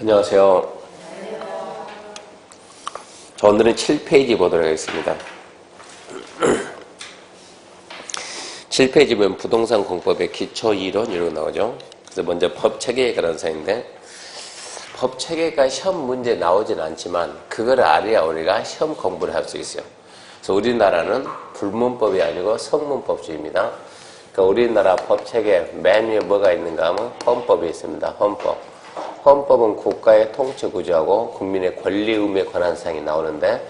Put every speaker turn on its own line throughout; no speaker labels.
안녕하세요. 자, 오늘은 7페이지 보도록 하겠습니다. 7페이지 보면 부동산 공법의 기초 이론 이런 거 나오죠. 그래서 먼저 법체계에 관한 사인데, 법체계가 시험 문제 나오진 않지만 그걸 알아야 우리가 시험 공부를 할 수 있어요. 그래서 우리나라는 불문법이 아니고 성문법주의입니다. 그러니까 우리나라 법체계 맨 위에 뭐가 있는가 하면 헌법이 있습니다. 헌법. 헌법은 국가의 통치 구조하고 국민의 권리 의무에 관한 사항이 나오는데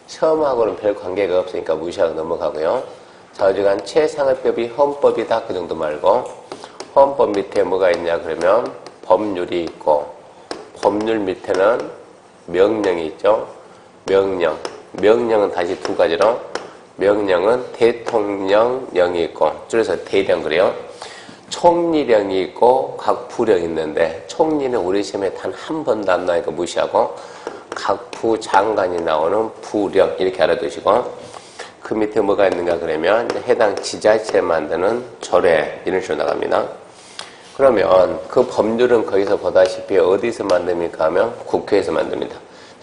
시험하고는 별 관계가 없으니까 무시하고 넘어가고요. 자, 어지간 최상위법이 헌법이다 그 정도 말고 헌법 밑에 뭐가 있냐 그러면 법률이 있고 법률 밑에는 명령이 있죠. 명령은 다시 두 가지로 명령은 대통령령이 있고 줄여서 대령 그래요. 총리령이 있고 각 부령이 있는데 총리는 우리 시험에 단 한 번도 안 나오니까 무시하고 각 부장관이 나오는 부령 이렇게 알아두시고 그 밑에 뭐가 있는가 그러면 해당 지자체에 만드는 조례 이런 식으로 나갑니다. 그러면 그 법률은 거기서 보다시피 어디서 만듭니까 하면 국회에서 만듭니다.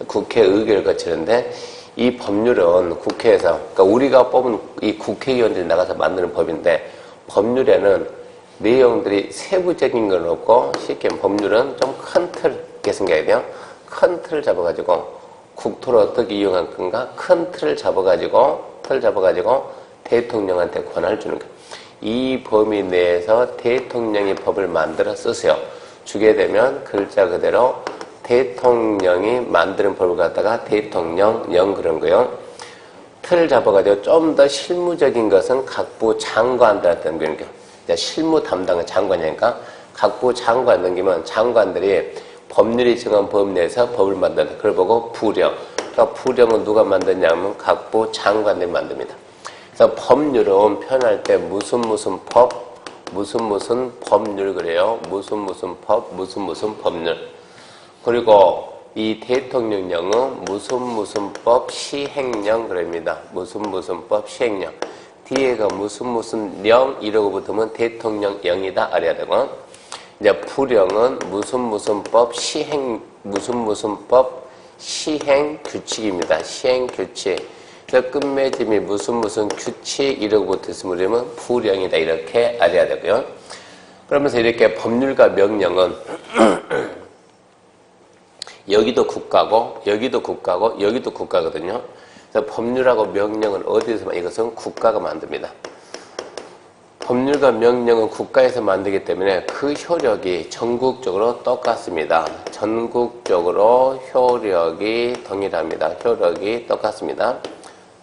국회 의결을 거치는데 이 법률은 국회에서 그러니까 우리가 뽑은 이 국회의원들이 나가서 만드는 법인데 법률에는 내용들이 세부적인 건 없고 쉽게 법률은 좀 큰 틀 이렇게 생각해야 돼요. 큰 틀을 잡아가지고 국토를 어떻게 이용할 건가 큰 틀을 잡아가지고 대통령한테 권한을 주는 거예요. 이 범위 내에서 대통령이 법을 만들어 쓰세요. 주게 되면 글자 그대로 대통령이 만드는 법을 갖다가 대통령령 그런 거예요. 틀을 잡아가지고 좀 더 실무적인 것은 각부 장관들한테 넘기는 거예요. 실무 담당은 장관이니까 각부 장관 넘기면 장관들이 법률이 정한 법 내에서 법을 만든다. 그걸 보고 부령. 그러니까 부령은 누가 만드냐면 각부 장관들이 만듭니다. 그래서 법률은 표현할 때 무슨 법, 무슨 법률 그래요. 무슨 법, 무슨 법률. 그리고 이 대통령령은 무슨 법 시행령 그럽니다. 무슨 법 시행령. 뒤에가 무슨 령 이러고 붙으면 대통령령이다 알아야 되고 이제 부령은 무슨 법 시행 무슨 법 시행 규칙입니다. 시행 규칙. 그래서 끝맺음이 무슨 규칙 이러고 붙었으면 우리는 부령이다 이렇게 알아야 되고요. 그러면서 이렇게 법률과 명령은 여기도 국가고 여기도 국가거든요. 그래서 법률하고 명령은 어디서 이것은 국가가 만듭니다. 법률과 명령은 국가에서 만들기 때문에 그 효력이 전국적으로 똑같습니다. 전국적으로 효력이 동일합니다. 효력이 똑같습니다.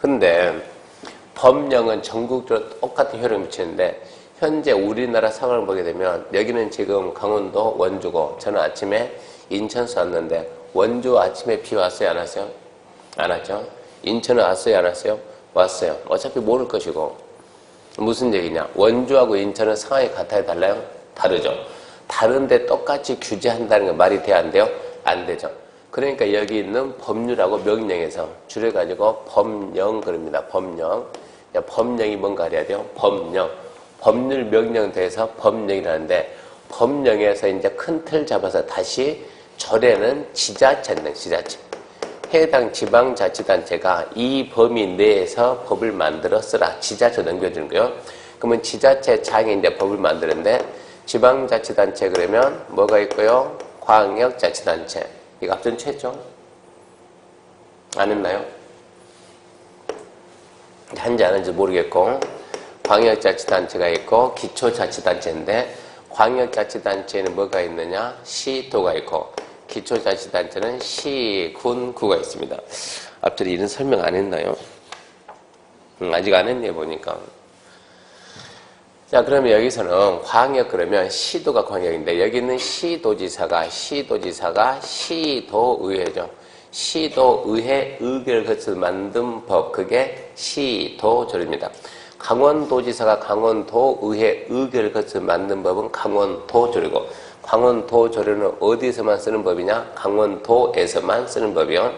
근데 법령은 전국적으로 똑같은 효력을 미치는데 현재 우리나라 상황을 보게 되면 여기는 지금 강원도 원주고 저는 아침에 인천서 왔는데 원주 아침에 비 왔어요? 안 왔어요? 안 왔죠? 인천은 왔어요? 안 왔어요? 왔어요. 어차피 모를 것이고 무슨 얘기냐? 원주하고 인천은 상황이 같아요? 달라요? 다르죠. 다른데 똑같이 규제한다는 건 말이 돼야 안 돼요? 안 되죠. 그러니까 여기 있는 법률하고 명령에서 줄여가지고 법령 그럽니다. 법령. 법령이 뭔가 해야 돼요? 법령. 법률 명령 대해서 법령이라는데 법령에서 이제 큰 틀 잡아서 다시 조례는 지자체인데 지자체. 해당 지방자치단체가 이 범위 내에서 법을 만들어 쓰라. 지자체 넘겨주는 거예요. 그러면 지자체 장에 이제 법을 만드는데 지방자치단체 그러면 뭐가 있고요? 광역자치단체. 이거 앞전 최죠? 안 했나요? 한지 안 한지 모르겠고 광역자치단체가 있고 기초자치단체인데 광역자치단체에는 뭐가 있느냐? 시도가 있고 기초자치단체는 시, 군, 구가 있습니다. 앞전에 이런 설명 안 했나요? 아직 안 했네 보니까. 자, 그러면 여기서는 광역 그러면 시도가 광역인데 여기는 시도지사가 시도의회죠. 시도의회 의결을 거쳐서 만든 법 그게 시도조례입니다. 강원도지사가 강원도의회 의결을 거쳐서 만든 법은 강원도조례고 강원도조례는 어디서만 쓰는 법이냐? 강원도에서만 쓰는 법이요.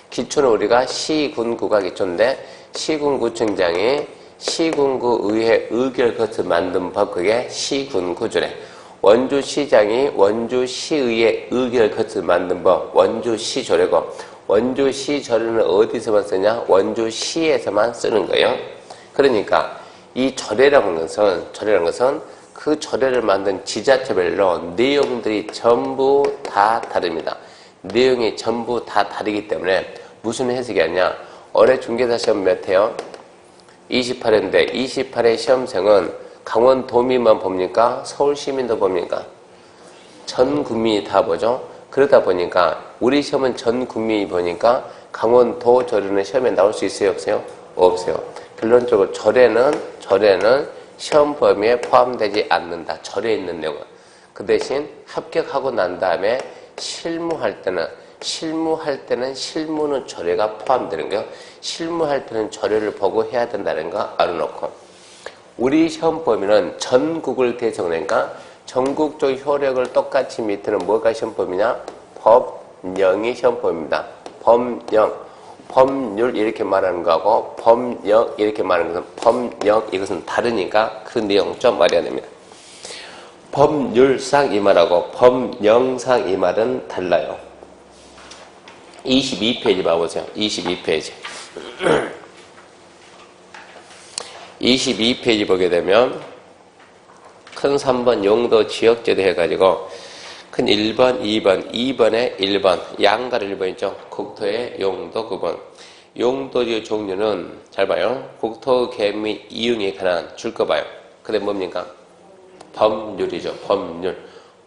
기초는 우리가 시군구가 기초인데 시군구청장이 시군구 의회 의결 거쳐 만든 법 그게 시군구조례. 원주시장이 원주시의회 의결을 거쳐 만든 법, 원주시조례고, 원주시조례는 어디서만 쓰냐? 원주시에서만 쓰는 거예요. 그러니까 이 조례라는 것은 그 조례를 만든 지자체별로 내용들이 전부 다 다릅니다. 내용이 전부 다 다르기 때문에 무슨 해석이 아니냐? 올해 중개사 시험 몇 회요? 28회인데 28회 시험생은 강원도민만 봅니까? 서울시민도 봅니까? 전 국민이 다 보죠. 그러다 보니까 우리 시험은 전 국민이 보니까 강원도 조례는 시험에 나올 수 있어요? 없어요? 없어요. 결론적으로 조례는 시험 범위에 포함되지 않는다. 조례에 있는 내용은. 그 대신 합격하고 난 다음에 실무할 때는 실무는 조례가 포함되는 거예요. 실무할 때는 조례를 보고 해야 된다는 거 알아놓고, 우리 시험 범위는 전국을 대상으로 하니까 전국적 효력을 똑같이 밑에는 뭐가 시험 범위냐? 법령이 시험 범위입니다. 법률 이렇게 말하는 거하고 법령 이렇게 말하는 것은 법령 이것은 다르니까 그 내용 좀 알아야 됩니다. 법률상 이 말하고 법령상 이 말은 달라요. 22페이지 봐보세요. 22페이지. 22페이지 보게 되면 큰 3번 용도 지역제도 해가지고 큰 1번, 2번에 1번 양가를 1번 있죠. 국토의 용도 9번. 용도의 종류는 잘 봐요. 국토 개발 및 이용에 관한 줄 거 봐요. 근데 뭡니까? 법률이죠.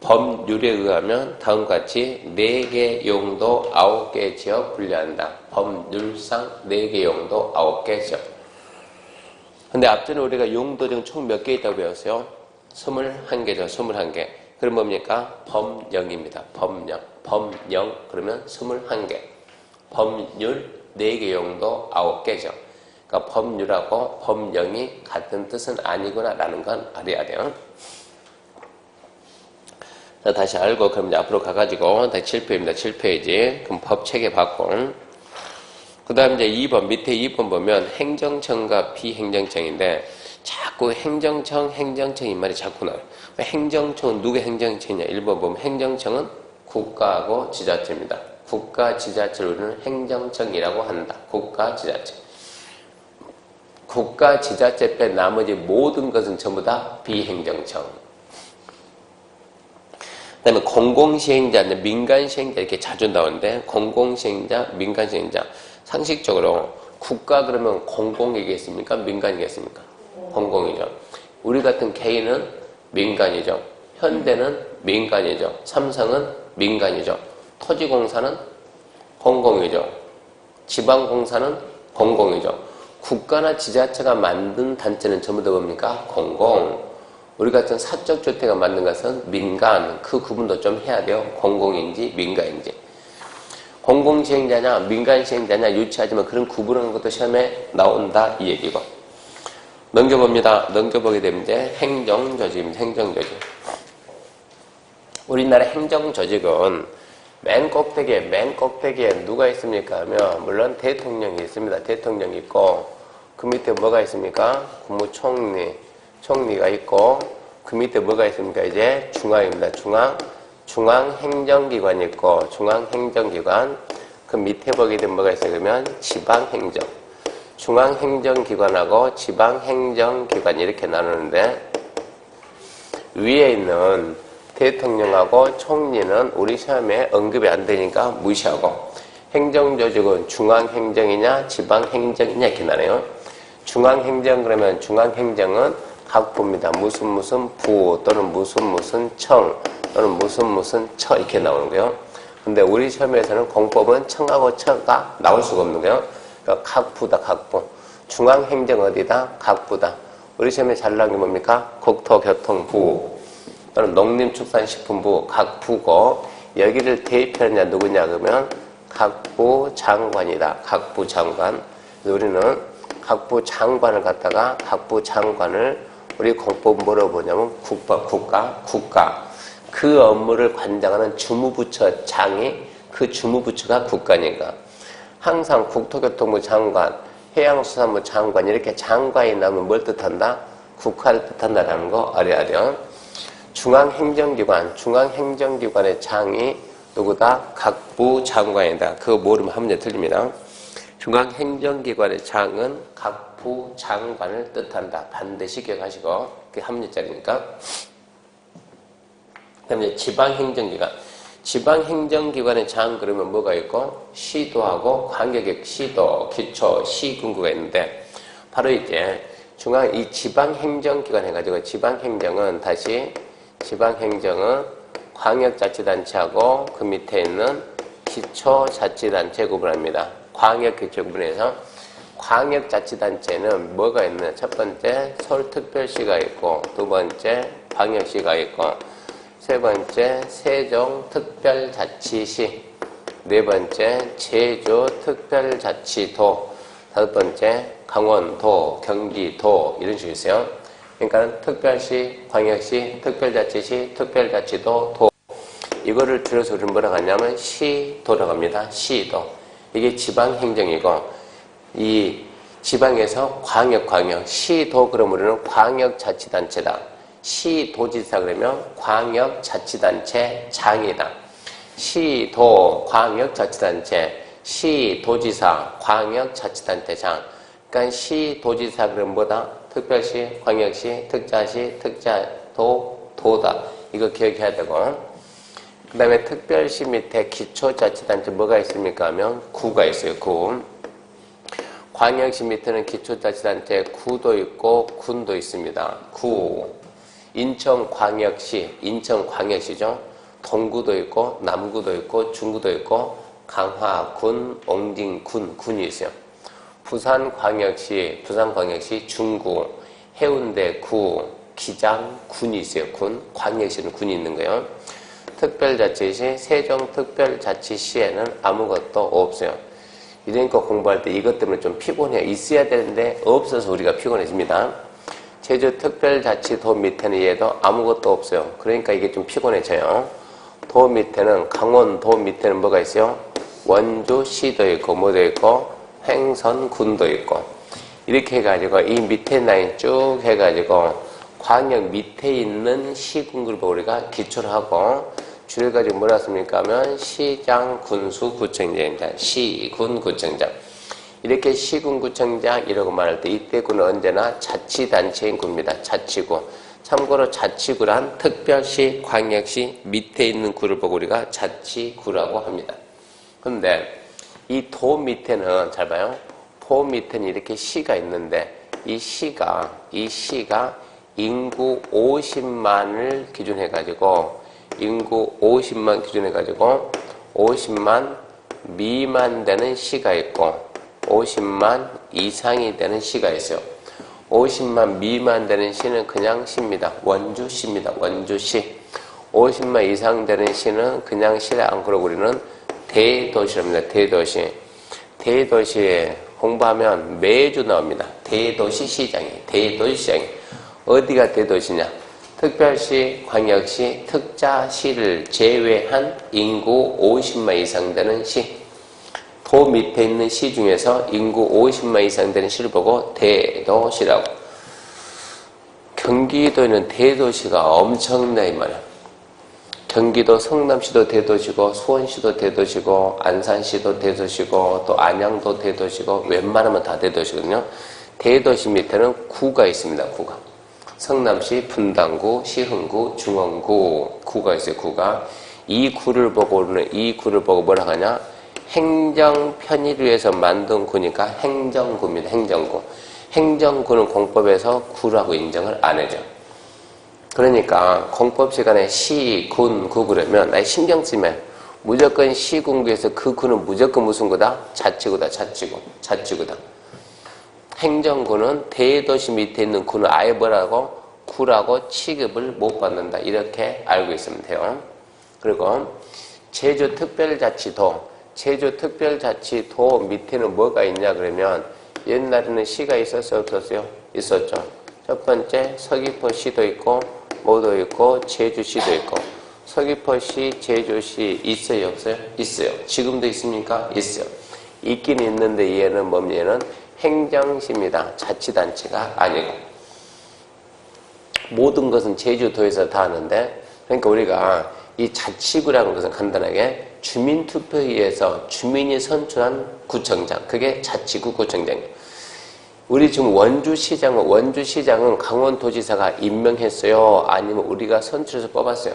법률에 의하면 다음과 같이 4개 용도 9개 지역 분류한다. 법률상 4개 용도 9개 지역. 근데 앞전에 우리가 용도령 총 몇 개 있다고 배웠어요? 21개죠. 21개. 그럼 뭡니까? 법령입니다. 법령 그러면 21개. 법률 4개 용도 9개죠. 그러니까 법률하고 법령이 같은 뜻은 아니구나 라는 건 알아야 돼요. 자, 다시 알고 그럼 이제 앞으로 가가지고 다시 7페이지입니다. 7페이지. 그럼 법체계 받고, 그 다음 이제 2번 밑에 2번 보면 행정청과 비행정청인데 자꾸 행정청 이 말이 자꾸 나와요. 행정청은 누구의 행정청이냐? 1번 보면 행정청은 국가하고 지자체입니다. 국가 지자체를 우리는 행정청이라고 한다. 국가 지자체. 국가 지자체 빼 나머지 모든 것은 전부 다 비행정청. 그 다음에 공공시행자, 민간시행자 이렇게 자주 나오는데 공공시행자, 민간시행자. 상식적으로 국가 그러면 공공이겠습니까? 민간이겠습니까? 공공이죠. 우리 같은 개인은 민간이죠. 현대는 민간이죠. 삼성은 민간이죠. 토지공사는 공공이죠. 지방공사는 공공이죠. 국가나 지자체가 만든 단체는 전부 다 뭡니까? 공공. 우리 같은 사적주택가 만든 것은 민간. 그 구분도 좀 해야 돼요. 공공인지 민간인지. 공공시행자냐 민간시행자냐 유치하지만 그런 구분하는 것도 시험에 나온다 이 얘기고. 넘겨봅니다. 넘겨보게 되면 이제 행정조직입니다. 행정조직. 우리나라 행정조직은 맨 꼭대기에 누가 있습니까 하면 물론 대통령이 있습니다. 대통령이 있고 그 밑에 뭐가 있습니까? 국무총리가 있고 그 밑에 뭐가 있습니까? 이제 중앙입니다. 중앙행정기관이 있고 중앙행정기관 그 밑에 보게 되면 뭐가 있어요? 그러면 지방행정. 중앙행정기관하고 지방행정기관 이렇게 나누는데 위에 있는 대통령하고 총리는 우리 시험에 언급이 안 되니까 무시하고 행정조직은 중앙행정이냐 지방행정이냐 이렇게 나눠요. 중앙행정 그러면 중앙행정은 각 부입니다. 무슨 부 또는 무슨 청 또는 무슨 처 이렇게 나오는 거예요. 근데 우리 시험에서는 공법은 청하고 처가 나올 수가 없는 거예요. 그러니까 각 부다 각 부. 중앙행정 어디다? 각 부다. 우리 시험에 잘 나온 게 뭡니까? 국토교통부 또는 농림축산식품부 각 부고 여기를 대표하느냐 누구냐 그러면 각부 장관이다. 각부 장관. 우리는 각부 장관을 갖다가 각부 장관을 우리 공법 뭐라고 보냐면 국가. 그 업무를 관장하는 주무부처장이 그 주무부처가 국가니까 항상 국토교통부 장관, 해양수산부 장관 이렇게 장관이 나오면 뭘 뜻한다? 국가를 뜻한다라는 거 알아야 돼요. 중앙행정기관의 장이 누구다? 각 부 장관이다. 그거 모르면 한 문제 틀립니다. 중앙행정기관의 장은 각 부 장관을 뜻한다. 반드시 기억하시고, 그게 한 문제짜리니까. 그 다음에 지방행정기관. 지방행정기관의 장 그러면 뭐가 있고? 시도하고 관계격 시도, 기초, 시군구가 있는데, 바로 이제 이 지방행정기관 해가지고, 지방행정은 광역자치단체하고 그 밑에 있는 기초자치단체 구분합니다. 광역기초 구분해서 광역자치단체는 뭐가 있느냐? 첫 번째 서울특별시가 있고, 두 번째 광역시가 있고, 세 번째 세종특별자치시, 네 번째 제주특별자치도, 다섯 번째 강원도, 경기도 이런 식으로 있어요. 그러니까 특별시, 광역시, 특별자치시, 특별자치도, 도 이거를 줄여서 우리는 뭐라고 하냐면 시도라고 합니다. 시도. 이게 지방행정이고 이 지방에서 광역, 시도 그러면 우리는 광역자치단체다. 시도지사 그러면 광역자치단체 장이다. 시도, 광역자치단체, 시도지사, 광역자치단체 장. 그러니까 시도지사 그러면 뭐다? 특별시, 광역시, 특자시, 특자도, 도다. 이거 기억해야 되고. 그 다음에 특별시 밑에 기초자치단체 뭐가 있습니까? 하면 구가 있어요. 구. 광역시 밑에는 기초자치단체 구도 있고 군도 있습니다. 구. 인천광역시죠. 동구도 있고 남구도 있고 중구도 있고 강화군, 옹진군, 군이 있어요. 부산광역시 중구, 해운대구, 기장군이 있어요. 군, 광역시는 군이 있는 거예요. 특별자치시, 세종특별자치시에는 아무것도 없어요. 이러니까 공부할 때 이것 때문에 좀 피곤해요. 있어야 되는데 없어서 우리가 피곤해집니다. 제주특별자치도 밑에는 얘도 아무것도 없어요. 그러니까 이게 좀 피곤해져요. 도 밑에는, 강원도 밑에는 뭐가 있어요? 원주시도 있고 뭐도 있고 횡선군도 있고 이렇게 해가지고 이 밑에 라인 쭉 해가지고 광역 밑에 있는 시군구를 보고 우리가 기초를 하고 줄여가지고 뭐라 씁니까 하면 시장, 군수, 구청장입니다. 시군, 구청장. 이렇게 시군, 구청장 이라고 말할 때 이때 구는 언제나 자치단체인 구입니다. 자치구. 참고로 자치구란 특별시, 광역시 밑에 있는 구를 보고 우리가 자치구라고 합니다. 근데 이 도 밑에는 잘 봐요. 도 밑에는 이렇게 시가 있는데 이 시가 인구 50만을 기준해가지고 50만 미만 되는 시가 있고 50만 이상이 되는 시가 있어요. 50만 미만 되는 시는 그냥 시입니다. 원주시입니다. 원주시. 50만 이상 되는 시는 그냥 시를 안 그러고 우리는 대도시랍니다. 대도시. 대도시에 공부하면 매주 나옵니다. 대도시시장이. 어디가 대도시냐? 특별시, 광역시, 특자시를 제외한 인구 50만 이상 되는 시. 도 밑에 있는 시 중에서 인구 50만 이상 되는 시를 보고 대도시라고. 경기도에는 대도시가 엄청나게 많아요. 경기도 성남시도 대도시고 수원시도 대도시고 안산시도 대도시고 또 안양도 대도시고 웬만하면 다 대도시거든요. 대도시 밑에는 구가 있습니다. 구가. 성남시, 분당구, 시흥구, 중원구 구가 있어요. 구가. 이 구를 보고 뭐라 하냐? 행정 편의를 위해서 만든 구니까 행정구입니다. 행정구. 행정구는 공법에서 구라고 인정을 안 해줘. 그러니까 공법 시간에 시, 군, 구 그러면 아예 신경 쓰면 무조건 시군구에서 그 구는 무조건 무슨 구다? 자치구다. 자치구다. 행정구는 대도시 밑에 있는 구는 아예 뭐라고? 구라고 취급을 못 받는다. 이렇게 알고 있으면 돼요. 그리고 제주특별자치도 밑에는 뭐가 있냐 그러면 옛날에는 시가 있었어요? 없었어요? 있었죠. 첫 번째 서귀포시도 있고 뭐도 있고 제주시도 있고 서귀포시, 제주시 있어요? 없어요? 있어요. 지금도 있습니까? 있어요. 있긴 있는데 얘는 뭡니까? 얘는 행정시입니다. 자치단체가 아니고. 모든 것은 제주도에서 다 하는데, 그러니까 우리가 이 자치구라는 것은 간단하게 주민투표에서 주민이 선출한 구청장, 그게 자치구 구청장이에요. 우리 지금 원주시장은 강원도지사가 임명했어요? 아니면 우리가 선출해서 뽑았어요?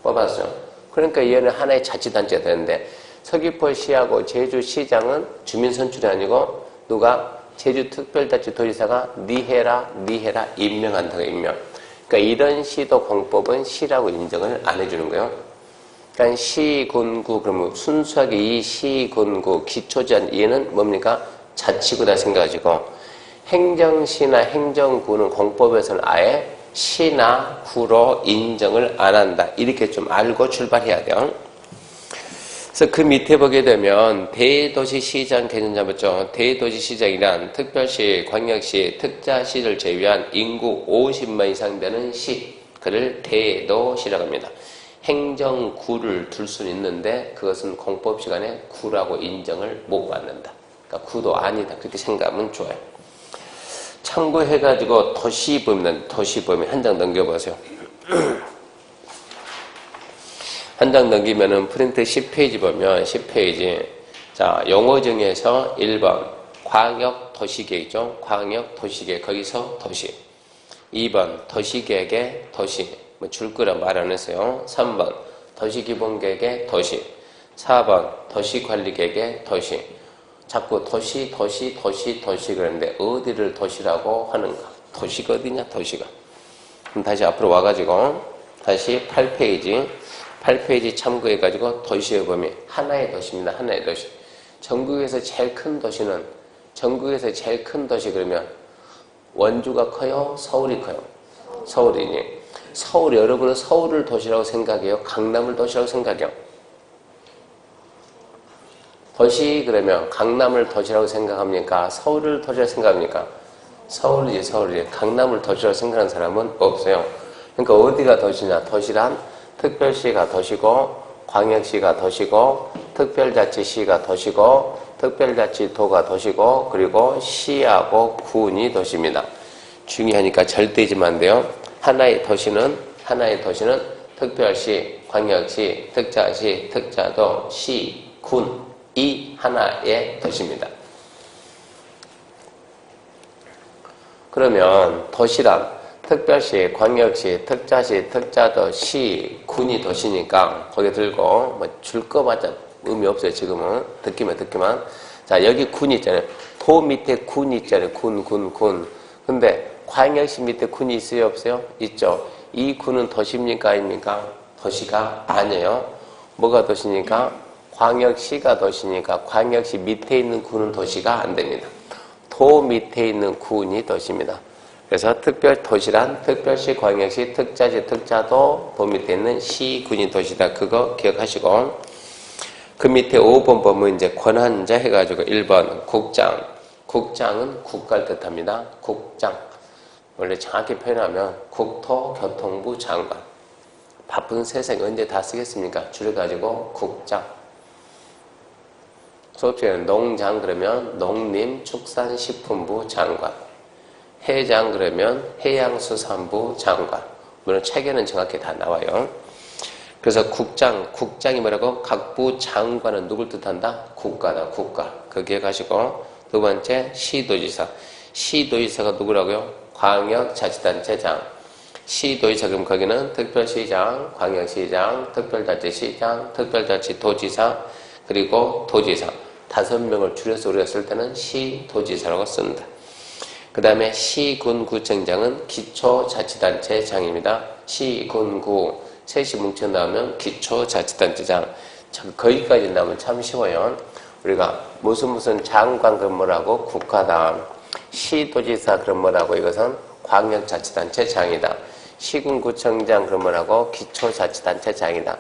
뽑았어요. 그러니까 얘는 하나의 자치단체가 되는데, 서귀포시하고 제주시장은 주민 선출이 아니고 누가 제주특별자치도지사가 니 해라 임명한다고 임명. 그러니까 이런 시도 공법은 시라고 인정을 안 해주는 거예요. 그러니까 시, 군, 구, 그러면 순수하게 이 시, 군, 구, 기초제한 얘는 뭡니까? 자치구다 생각하시고, 행정시나 행정구는 공법에서는 아예 시나 구로 인정을 안 한다. 이렇게 좀 알고 출발해야 돼요. 그래서 그 밑에 보게 되면 대도시시장 개념 잡았죠. 대도시시장이란 특별시, 광역시, 특자시를 제외한 인구 50만 이상 되는 시, 그를 대도시라고 합니다. 행정구를 둘 수는 있는데 그것은 공법 시간에 구라고 인정을 못 받는다. 그러니까 구도 아니다. 그렇게 생각하면 좋아요. 참고해가지고 도시범위 한 장 넘겨보세요. 한 장 넘기면은 프린트 10페이지 보면 10페이지. 자, 용어 중에서 1번 광역 도시계획이죠. 광역 도시계획. 거기서 도시. 2번 도시계획의 도시. 뭐 줄 거라 말 안 했어요. 3번 도시기본계획의 도시. 4번 도시관리계획의 도시. 자꾸 도시 그러는데 어디를 도시라고 하는가? 도시가 어디냐? 도시가. 그럼 다시 앞으로 와가지고 다시 8페이지 참고해가지고 도시의 범위 하나의 도시입니다. 하나의 도시. 전국에서 제일 큰 도시는 그러면 원주가 커요? 서울이 커요? 서울이니. 여러분은 서울을 도시라고 생각해요? 강남을 도시라고 생각해요? 도시 그러면 강남을 도시라고 생각합니까? 서울을 도시라고 생각합니까? 서울이지. 강남을 도시라고 생각하는 사람은 없어요. 그러니까 어디가 도시냐? 도시란 특별시가 도시고, 광역시가 도시고, 특별자치시가 도시고, 특별자치도가 도시고, 그리고 시하고 군이 도시입니다. 중요하니까 절대 잊으면 안 돼요. 하나의 도시는 특별시, 광역시, 특자시, 특자도, 시, 군, 이 하나의 도시입니다. 그러면 도시란 특별시, 광역시, 특자시, 특자도, 시, 군이 도시니까 거기 들고 뭐 줄 거마다 의미 없어요. 지금은 듣기만. 자, 여기 군이 있잖아요. 도 밑에 군이 있잖아요. 군. 근데 광역시 밑에 군이 있어요? 없어요? 있죠. 이 군은 도시입니까? 아닙니까? 도시가 아니에요. 뭐가 도시니까? 광역시가 도시니까 광역시 밑에 있는 군은 도시가 안 됩니다. 도 밑에 있는 군이 도시입니다. 그래서 특별도시란 특별시, 광역시, 특자시, 특자도, 도 밑에 있는 시, 군이 도시다. 그거 기억하시고, 그 밑에 5번 보면 이제 권한자 해가지고 1번 국장. 국장은 국가를 뜻합니다. 국장. 원래 정확히 표현하면 국토교통부 장관. 바쁜 세상에 언제 다 쓰겠습니까? 줄여가지고 국장. 수업시간에 농장 그러면 농림축산식품부 장관. 해장 그러면 해양수산부 장관. 물론 책에는 정확히 다 나와요. 그래서 국장이 뭐라고? 각부 장관은 누굴 뜻한다? 국가다, 국가. 그거 기억하시고. 두 번째, 시도지사. 시도지사가 누구라고요? 광역자치단체장. 시도지사, 그럼 거기는 특별시장, 광역시장, 특별자치시장, 특별자치도지사, 그리고 도지사. 5명을 줄여서 우리가 쓸 때는 시도지사라고 씁니다. 그 다음에 시군구청장은 기초자치단체장입니다. 시군구 셋이 뭉쳐 나오면 기초자치단체장. 거기까지 나오면 참 쉬워요. 우리가 무슨 장관 그럼 뭐라고? 국가다. 시도지사 그럼 뭐라고? 이것은 광역자치단체장이다. 시군구청장 그럼 뭐라고? 기초자치단체장이다.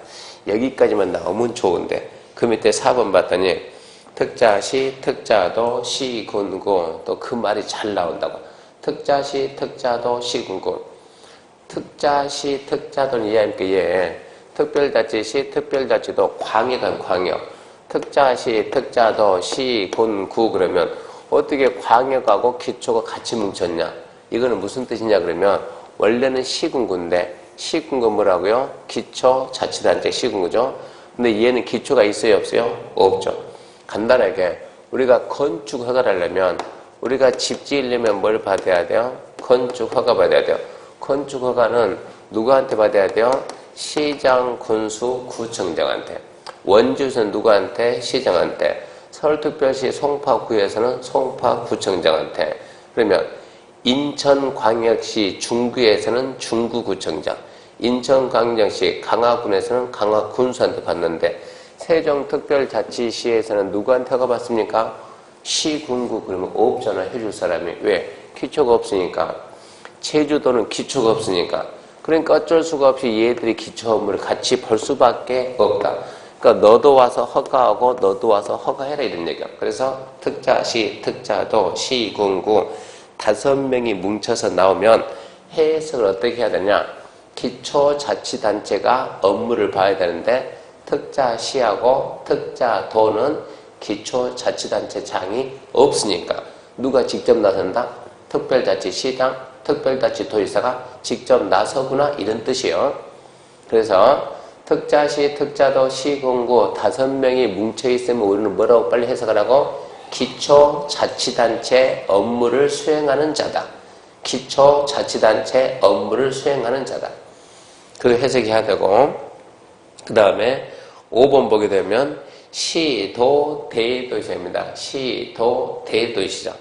여기까지만 나오면 좋은데 그 밑에 4번 봤더니 특자시, 특자도, 시군구. 또 그 말이 잘 나온다고. 특자시, 특자도, 시군구. 특자시, 특자도는 이해합니까? 예. 특별자치시, 특별자치도, 광역은 광역. 특자시, 특자도, 시군구 그러면 어떻게 광역하고 기초가 같이 뭉쳤냐? 이거는 무슨 뜻이냐 그러면 원래는 시군구인데 시군구 뭐라고요? 기초자치단체 시군구죠. 근데 얘는 기초가 있어요 없어요? 없죠. 간단하게 우리가 건축 허가를 하려면 우리가 집 지으려면 뭘 받아야 돼요? 건축 허가 받아야 돼요. 건축 허가는 누구한테 받아야 돼요? 시장, 군수, 구청장한테. 원주에서는 누구한테? 시장한테. 서울특별시 송파구에서는 송파구청장한테. 그러면 인천광역시 중구에서는 중구구청장, 인천광역시 강화군에서는 강화군수한테 받는데 세종특별자치시에서는 누구한테 허가 받습니까? 시군구. 그러면 없잖아 해줄 사람이. 왜? 기초가 없으니까. 제주도는 기초가 없으니까. 그러니까 어쩔 수가 없이 얘들이 기초 업무를 같이 볼 수밖에 없다. 그러니까 너도 와서 허가하고 너도 와서 허가해라 이런 얘기야. 그래서 특자시, 특자도, 시군구 5명이 뭉쳐서 나오면 해석을 어떻게 해야 되냐. 기초자치단체가 업무를 봐야 되는데 특자시하고 특자도는 기초자치단체장이 없으니까 누가 직접 나선다? 특별자치시장, 특별자치도지사가 직접 나서구나 이런 뜻이에요. 그래서 특자시, 특자도, 시군구 5명이 뭉쳐있으면 우리는 뭐라고 빨리 해석하라고? 기초자치단체 업무를 수행하는 자다. 기초자치단체 업무를 수행하는 자다. 그 해석해야 되고, 그 다음에 5번 보게 되면 시도대도시장입니다. 시도대도시장.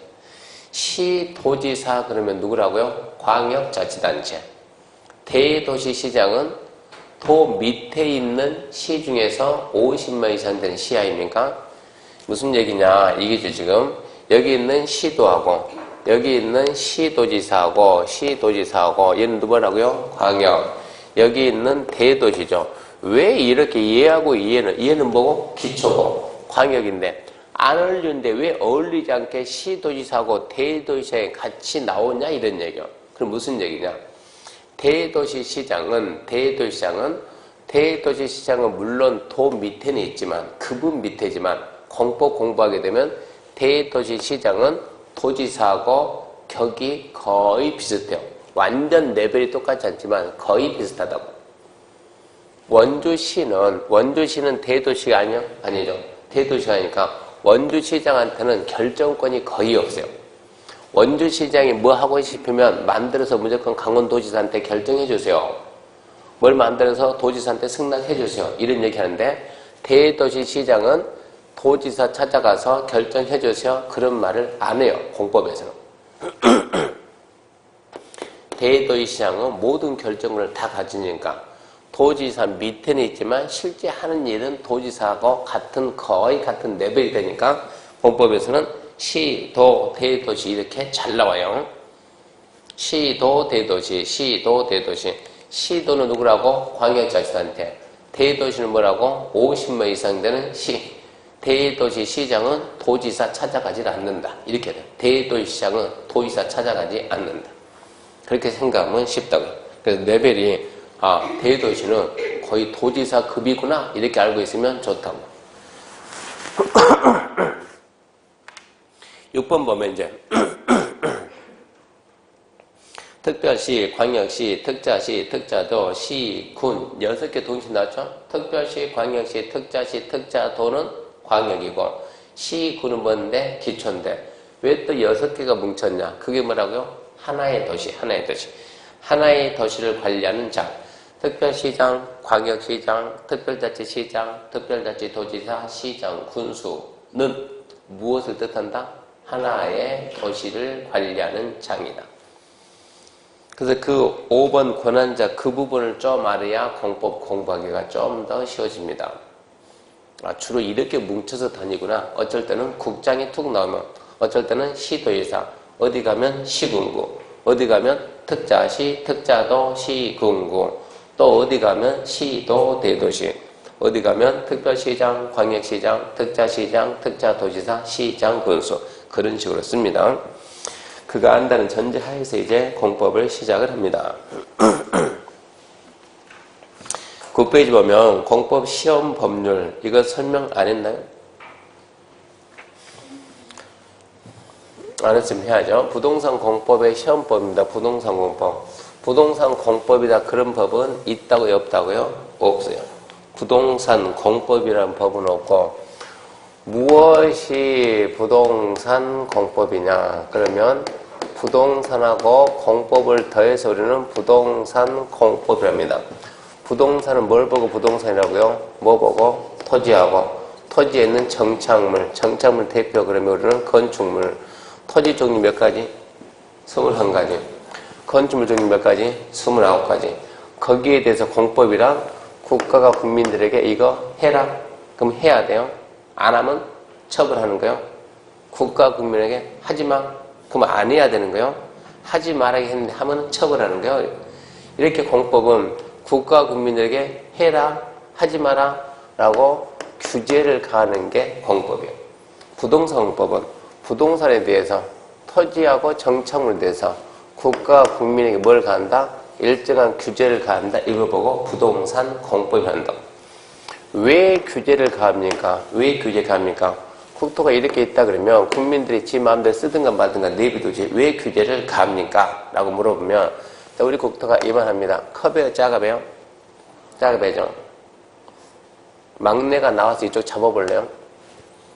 시도지사 그러면 누구라고요? 광역자치단체. 대도시시장은 도 밑에 있는 시 중에서 50만 이상 되는 시 아닙니까? 무슨 얘기냐 이게죠. 지금 여기 있는 시도하고 여기 있는 시도지사하고 얘는 누구라고요? 광역. 여기 있는 대도시죠. 왜 이렇게 얘하고 얘는 뭐고? 기초고 광역인데 안 어울리는데 왜 어울리지 않게 시도지사하고 대도시장이 같이 나오냐 이런 얘기요. 그럼 무슨 얘기냐? 대도시시장은 물론 도 밑에는 있지만 그분 밑에지만 공법 공부하게 되면 대도시시장은 도지사하고 격이 거의 비슷해요. 완전 레벨이 똑같지 않지만 거의 비슷하다고. 원주시는 대도시가 아니요? 아니죠. 대도시가 아니니까 원주시장한테는 결정권이 거의 없어요. 원주시장이 뭐 하고 싶으면 만들어서 무조건 강원도지사한테 결정해 주세요. 뭘 만들어서 도지사한테 승낙해 주세요. 이런 얘기 하는데 대도시시장은 도지사 찾아가서 결정해 주세요. 그런 말을 안 해요. 공법에서는. 대도시시장은 모든 결정을 다 가지니까 도지사 밑에는 있지만 실제 하는 일은 도지사하고 거의 같은 레벨이 되니까 공법에서는 시, 도, 대도시 이렇게 잘 나와요. 시도, 대도시. 시도는 누구라고? 광역자치단체. 대도시는 뭐라고? 50명 이상 되는 시. 대도시 시장은 도지사 찾아가지 않는다. 이렇게 돼요. 대도시 시장은 도지사 찾아가지 않는다. 그렇게 생각하면 쉽다고요. 그래서 레벨이 대도시는 거의 도지사 급이구나 이렇게 알고 있으면 좋다고. 6번 보면 이제 특별시, 광역시, 특자시, 특자도, 시, 군 6개 동시에 나왔죠? 특별시, 광역시, 특자시, 특자도는 광역이고 시, 군은 뭔데? 기초인데 왜 또 6개가 뭉쳤냐? 그게 뭐라고요? 하나의 도시. 하나의 도시를 관리하는 자. 특별시장, 광역시장, 특별자치시장, 특별자치도지사, 시장, 군수는 무엇을 뜻한다? 하나의 도시를 관리하는 장이다. 그래서 그 5번 권한자 그 부분을 좀 알아야 공법 공부하기가 좀 더 쉬워집니다. 주로 이렇게 뭉쳐서 다니구나. 어쩔 때는 국장이 툭 나오면 어쩔 때는 시도지사, 어디 가면 시군구, 어디 가면 특자시, 특자도, 시군구, 또 어디 가면 시도, 대도시, 어디 가면 특별시장, 광역시장, 특자시장, 특자도지사, 시장, 군수 그런 식으로 씁니다. 그거 안다는 전제하에서 이제 공법을 시작을 합니다. 9페이지 보면 공법 시험 법률 이거 설명 안 했나요? 안 했으면 해야죠. 부동산 공법의 시험법입니다. 부동산 공법. 부동산 공법이다 그런 법은 있다고요, 없다고요? 없어요. 부동산 공법이라는 법은 없고, 무엇이 부동산 공법이냐? 그러면 부동산하고 공법을 더해서 우리는 부동산 공법이랍니다. 부동산은 뭘 보고 부동산이라고요? 뭐 보고? 토지하고, 토지에 있는 정착물, 정착물 대표 그러면 우리는 건축물, 토지 종류 몇 가지? 21가지. 건축물 종류 몇 가지? 29가지. 거기에 대해서 공법이랑 국가가 국민들에게 이거 해라. 그럼 해야 돼요. 안 하면 처벌하는 거예요. 국가 국민에게 하지 마. 그럼 안 해야 되는 거예요. 하지 말라고 했는데 하면 처벌하는 거예요. 이렇게 공법은 국가 국민에게 해라, 하지 마라 라고 규제를 가하는 게 공법이에요. 부동산 공법은 부동산에 대해서 토지하고 정착물에 대해서 국가 국민에게 뭘 가한다? 일정한 규제를 가한다. 이걸 보고 부동산 공법이 한다. 왜 규제를 가합니까? 왜 규제 가합니까? 국토가 이렇게 있다 그러면 국민들이 지 마음대로 쓰든가 말든가 내비두지 왜 규제를 가합니까? 라고 물어보면 우리 국토가 이만합니다. 커배요? 작아배요? 작아배죠. 막내가 나와서 이쪽 잡아볼래요?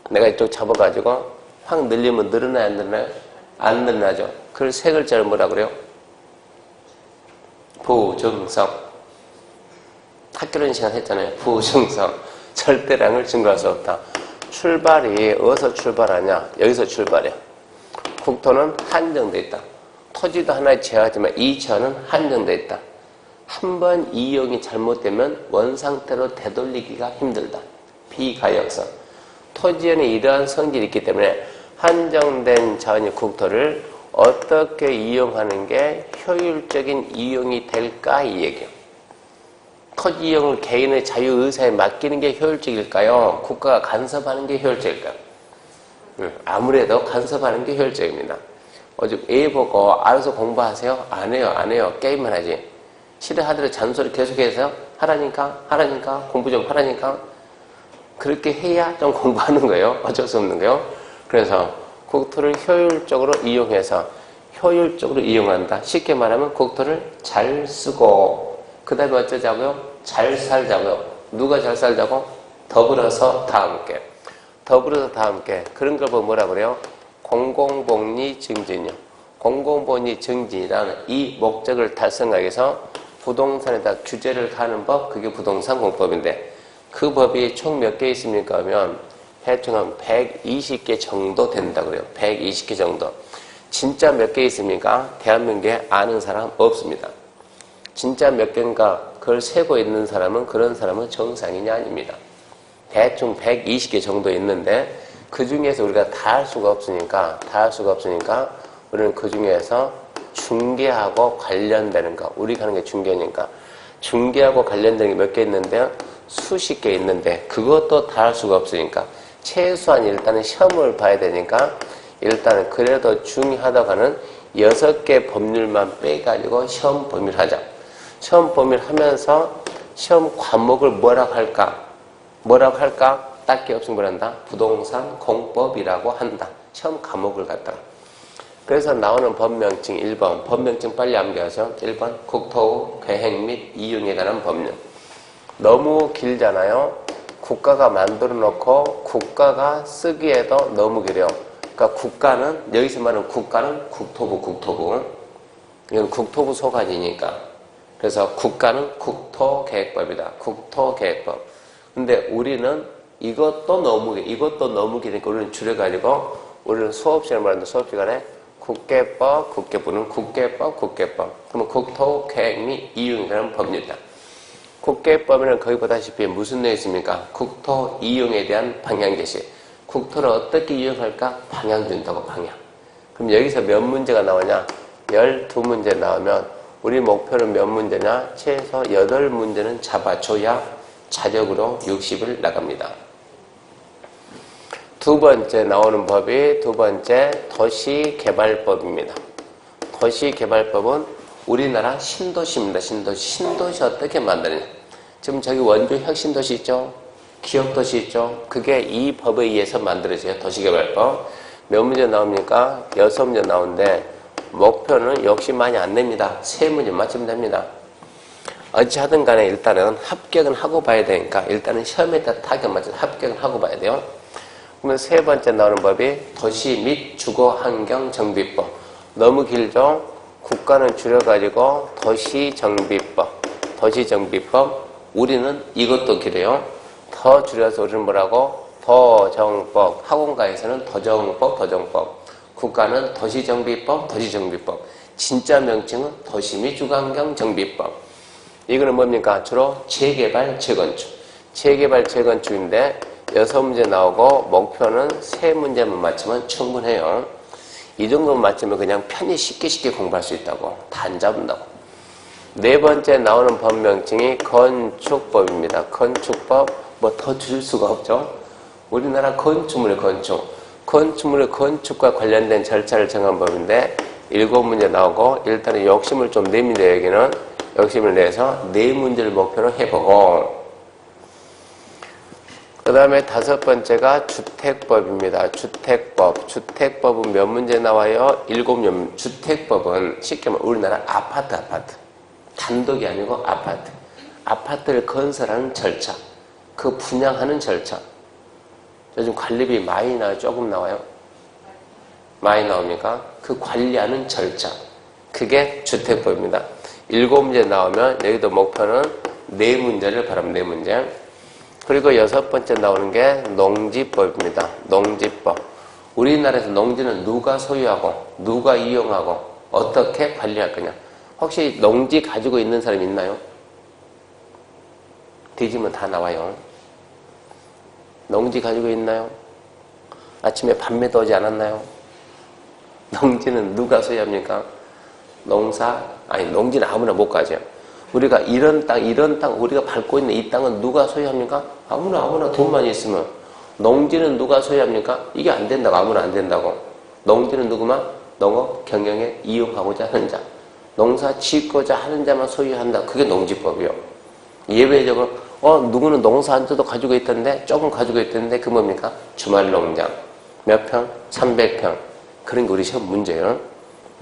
내가 이쪽 잡아가지고 확 늘리면 늘어나요? 안 늘어나요? 안 늘어나죠. 그걸 세 글자를 뭐라 그래요? 부증성. 학교론 시간 했잖아요. 부증성. 절대량을 증거할 수 없다. 출발이 어디서 출발하냐? 여기서 출발해. 국토는 한정돼 있다. 토지도 하나의 제하지만 이 제한은 한정돼 있다. 한 번 이용이 잘못되면 원상태로 되돌리기가 힘들다. 비가역성. 토지에는 이러한 성질이 있기 때문에 한정된 자원의 국토를 어떻게 이용하는 게 효율적인 이용이 될까 이 얘기예요. 토지 이용을 개인의 자유의사에 맡기는 게 효율적일까요? 국가가 간섭하는 게 효율적일까요? 아무래도 간섭하는 게 효율적입니다. 어제 애 보고 알아서 공부하세요? 안 해요, 안 해요. 게임만 하지. 싫어하더라도 잔소리 계속해서 하라니까, 공부 좀 하라니까. 그렇게 해야 좀 공부하는 거예요. 어쩔 수 없는 거예요. 그래서 국토를 효율적으로 이용해서 효율적으로 이용한다. 쉽게 말하면 국토를 잘 쓰고 그 다음에 어쩌자고요? 잘 살자고요. 누가 잘 살자고? 더불어서 다 함께. 더불어서 다 함께. 그런 걸 보면 뭐라 그래요? 공공복리 증진이요. 공공복리 증진이라는 이 목적을 달성하기 위해서 부동산에다 규제를 가는 법, 그게 부동산 공법인데 그 법이 총 몇 개 있습니까? 하면 대충 한 120개 정도 된다 그래요. 120개 정도. 진짜 몇 개 있습니까? 대한민국에 아는 사람 없습니다. 진짜 몇 개인가 그걸 세고 있는 사람은 그런 사람은 정상인이 아닙니다. 대충 120개 정도 있는데 그 중에서 우리가 다 할 수가 없으니까 우리는 그 중에서 중개하고 관련되는 거, 우리가 하는 게 중개니까 중개하고 관련되는 게 몇 개 있는데요. 수십 개 있는데 그것도 다 할 수가 없으니까 최소한 일단은 시험을 봐야 되니까 일단은 그래도 중요하다고 하는 6개 법률만 빼가지고 시험 범위를 하자. 시험 범위를 하면서 시험 과목을 뭐라고 할까? 딱히 없으면 뭐란다? 부동산 공법이라고 한다. 시험 과목을 갖다가. 그래서 나오는 법명칭 1번. 법명칭 빨리 암기하죠. 1번 국토 계획 및 이용에 관한 법률. 너무 길잖아요. 국가가 만들어 놓고 국가가 쓰기에도 너무 길어요. 그러니까 국가는 여기서 말하는 국가는 국토부. 이건 국토부 소관이니까. 그래서 국가는 국토계획법이다. 국토계획법. 근데 우리는 이것도 너무 기니까 우리는 줄여가지고 우리는 수업 시간에 말하는데 수업 시간에 국계법, 국계부는 국계법. 그러면 국토계획 및 이용에 관한 법률이다. 국계법에는 거기 보다시피 무슨 내용이 있습니까? 국토 이용에 대한 방향 제시. 국토를 어떻게 이용할까? 방향 준다고 방향. 그럼 여기서 몇 문제가 나오냐? 12문제 나오면 우리 목표는 몇 문제냐? 최소 8문제는 잡아줘야 자력으로 60을 나갑니다. 두 번째 나오는 법이 두 번째 도시개발법입니다. 도시개발법은 우리나라 신도시입니다. 신도시 어떻게 만드느냐. 지금 저기 원주 혁신도시 있죠? 기업도시 있죠? 그게 이 법에 의해서 만들어져요. 도시개발법. 몇 문제 나옵니까? 6문제 나오는데 목표는 역시 많이 안 냅니다. 세 문제 맞추면 됩니다. 어찌하든 간에 일단은 합격은 하고 봐야 되니까 일단은 시험에 따라 타격 맞춰서 합격은 하고 봐야 돼요. 그러면 세 번째 나오는 법이 도시 및 주거환경 정비법. 너무 길죠? 국가는 줄여가지고 도시정비법. 도시정비법. 우리는 이것도 길어요. 더 줄여서 우리는 뭐라고? 도정법. 학원가에서는 도정법. 국가는 도시정비법. 진짜 명칭은 도시 및 주거환경 정비법. 이거는 뭡니까? 주로 재개발, 재건축. 재개발, 재건축인데 6문제 나오고 목표는 3문제만 맞추면 충분해요. 이 정도만 맞추면 그냥 편히 쉽게 공부할 수 있다고. 다 안 잡는다고. 네 번째 나오는 법명칭이 건축법입니다. 건축법 뭐 더 줄일 수가 없죠. 우리나라 건축물의 건축. 건축물의 건축과 관련된 절차를 정한 법인데 7문제 나오고 일단은 욕심을 좀 냅니다. 여기는 욕심을 내서 4문제를 목표로 해보고 그 다음에 5번째가 주택법입니다. 주택법은 몇 문제 나와요? 7문제. 주택법은 쉽게 말하면 우리나라 아파트. 단독이 아니고 아파트. 아파트를 건설하는 절차. 그 분양하는 절차. 요즘 관리비 많이 나와요? 조금 나와요? 많이 나옵니까? 그 관리하는 절차. 그게 주택법입니다. 7문제 나오면 여기도 목표는 4문제를 바랍니다. 4문제. 그리고 6번째 나오는 게 농지법입니다. 농지법. 우리나라에서 농지는 누가 소유하고 누가 이용하고 어떻게 관리할 거냐. 혹시 농지 가지고 있는 사람 있나요? 뒤지면 다 나와요. 농지 가지고 있나요? 아침에 밤에도 오지 않았나요? 농지는 누가 소유합니까? 농지는 아무나 못 가죠. 우리가 이런 땅 우리가 밟고 있는 이 땅은 누가 소유합니까? 아무나 돈만 있으면. 농지는 누가 소유합니까? 이게 안 된다고. 아무나 안 된다고. 농지는 누구만? 농업 경영에 이용하고자 하는 자. 농사 짓고자 하는 자만 소유한다. 그게 농지법이요. 예외적으로 누구는 농사 한 주도 가지고 있던데 조금 가지고 있던데 그 뭡니까? 주말 농장. 몇 평? 300평. 그런 게 우리 시험 문제예요.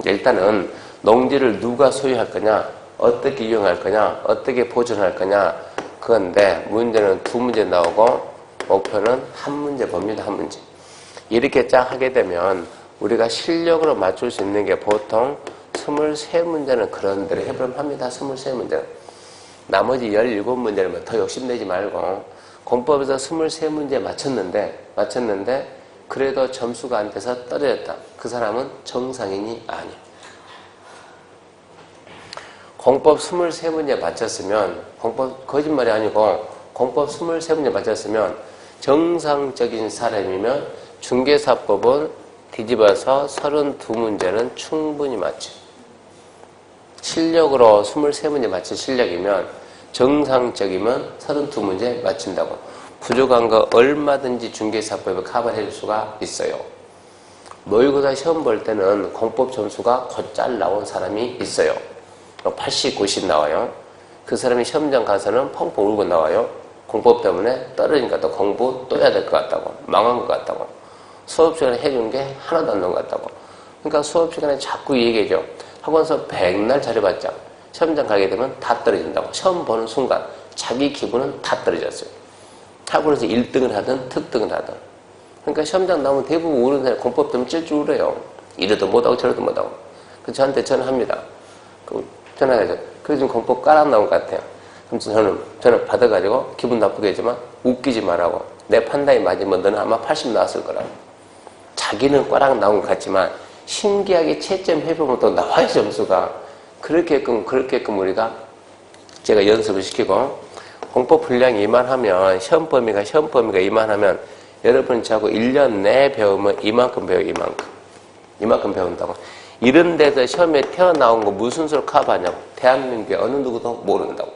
일단은 농지를 누가 소유할 거냐, 어떻게 이용할 거냐, 어떻게 보존할 거냐, 그건데 문제는 2문제 나오고 목표는 1문제 봅니다. 1문제. 이렇게 쫙 하게 되면 우리가 실력으로 맞출 수 있는 게 보통 23문제는 그런 대로 해보면 합니다. 23문제는. 나머지 17문제는 더 욕심내지 말고 공법에서 23문제 맞췄는데 그래도 점수가 안 돼서 떨어졌다. 그 사람은 정상인이 아니에요. 공법 23문제 맞췄으면 거짓말이 아니고 공법 23문제 맞췄으면 정상적인 사람이면 중개사법은 뒤집어서 32문제는 충분히 맞죠. 실력으로 23문제 맞춘 실력이면 정상적이면 32문제 맞춘다고. 부족한 거 얼마든지 중개사법에 커버해 줄 수가 있어요. 모의고사 시험 볼 때는 공법 점수가 곧잘 나온 사람이 있어요. 80, 90 나와요. 그 사람이 시험장 가서는 펑펑 울고 나와요. 공법 때문에 떨어지니까 또 공부 또 해야 될 것 같다고. 망한 것 같다고. 수업 시간에 해준 게 하나도 안 나온 것 같다고. 그러니까 수업 시간에 자꾸 얘기해줘. 학원서 100날 잘해봤자 시험장 가게 되면 다 떨어진다고. 시험 보는 순간 자기 기분은 다 떨어졌어요. 학원에서 1등을 하든 특등을 하든. 그러니까 시험장 나오면 대부분 우는 사람이 공법 때문에 찔찔 울어요. 이래도 못하고 저래도 못하고. 그래서 저한테 전화합니다. 전화해서 그래 좀 공법 깔아 나온 것 같아요. 그럼 저는 받아가지고 기분 나쁘게 하지만 웃기지 말라고. 내 판단이 맞으면 너는 아마 80 나왔을 거라고. 자기는 꽈락 나온 것 같지만 신기하게 채점 해보면 또 나와요. 점수가. 그렇게끔 우리가 제가 연습을 시키고 공법 분량이 이만하면 시험 범위가 이만하면 여러분 저하고 1년 내에 배우면 이만큼 배워요. 이만큼 배운다고. 이런 데서 시험에 태어나온 거 무슨 수로 커버하냐고. 대한민국에 어느 누구도 모른다고.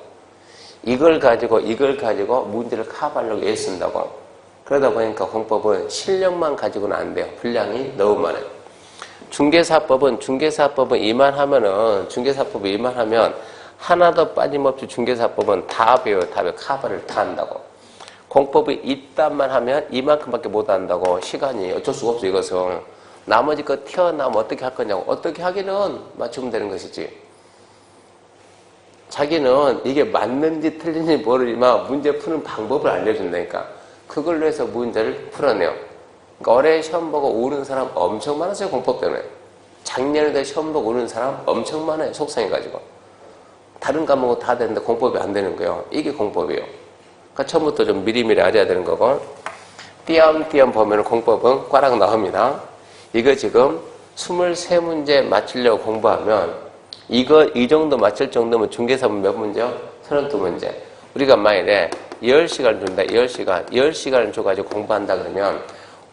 이걸 가지고 문제를 커버하려고 애쓴다고. 그러다 보니까 공법은 실력만 가지고는 안 돼요. 분량이 너무 많아요. 중개사법은 이만하면 하나도 빠짐없이 중개사법은 다 배워요. 다 배워. 커버를 다 한다고. 공법이 이딴만 하면 이만큼밖에 못 한다고. 시간이 어쩔 수가 없어. 이것은 나머지 거 튀어나오면 어떻게 할 거냐고. 어떻게 하기는 맞추면 되는 것이지. 자기는 이게 맞는지 틀린지 모르지만 문제 푸는 방법을 알려준다니까. 그걸로 해서 문제를 풀어내요. 그러니까 올해 시험 보고 우는 사람 엄청 많았어요. 공법 때문에. 작년에도 시험 보고 우는 사람 엄청 많아요. 속상해가지고. 다른 과목은 다 되는데 공법이 안 되는 거예요. 이게 공법이에요. 그러니까 처음부터 좀 미리미리 알아야 되는 거고. 띄엄띄엄 보면 공법은 꽈락 나옵니다. 이거 지금 23문제 맞추려고 공부하면 이 정도 맞출 정도면 중개사문 몇 문제요? 32문제. 우리가 만일에 10시간 준다. 10시간을 줘가지고 공부한다 그러면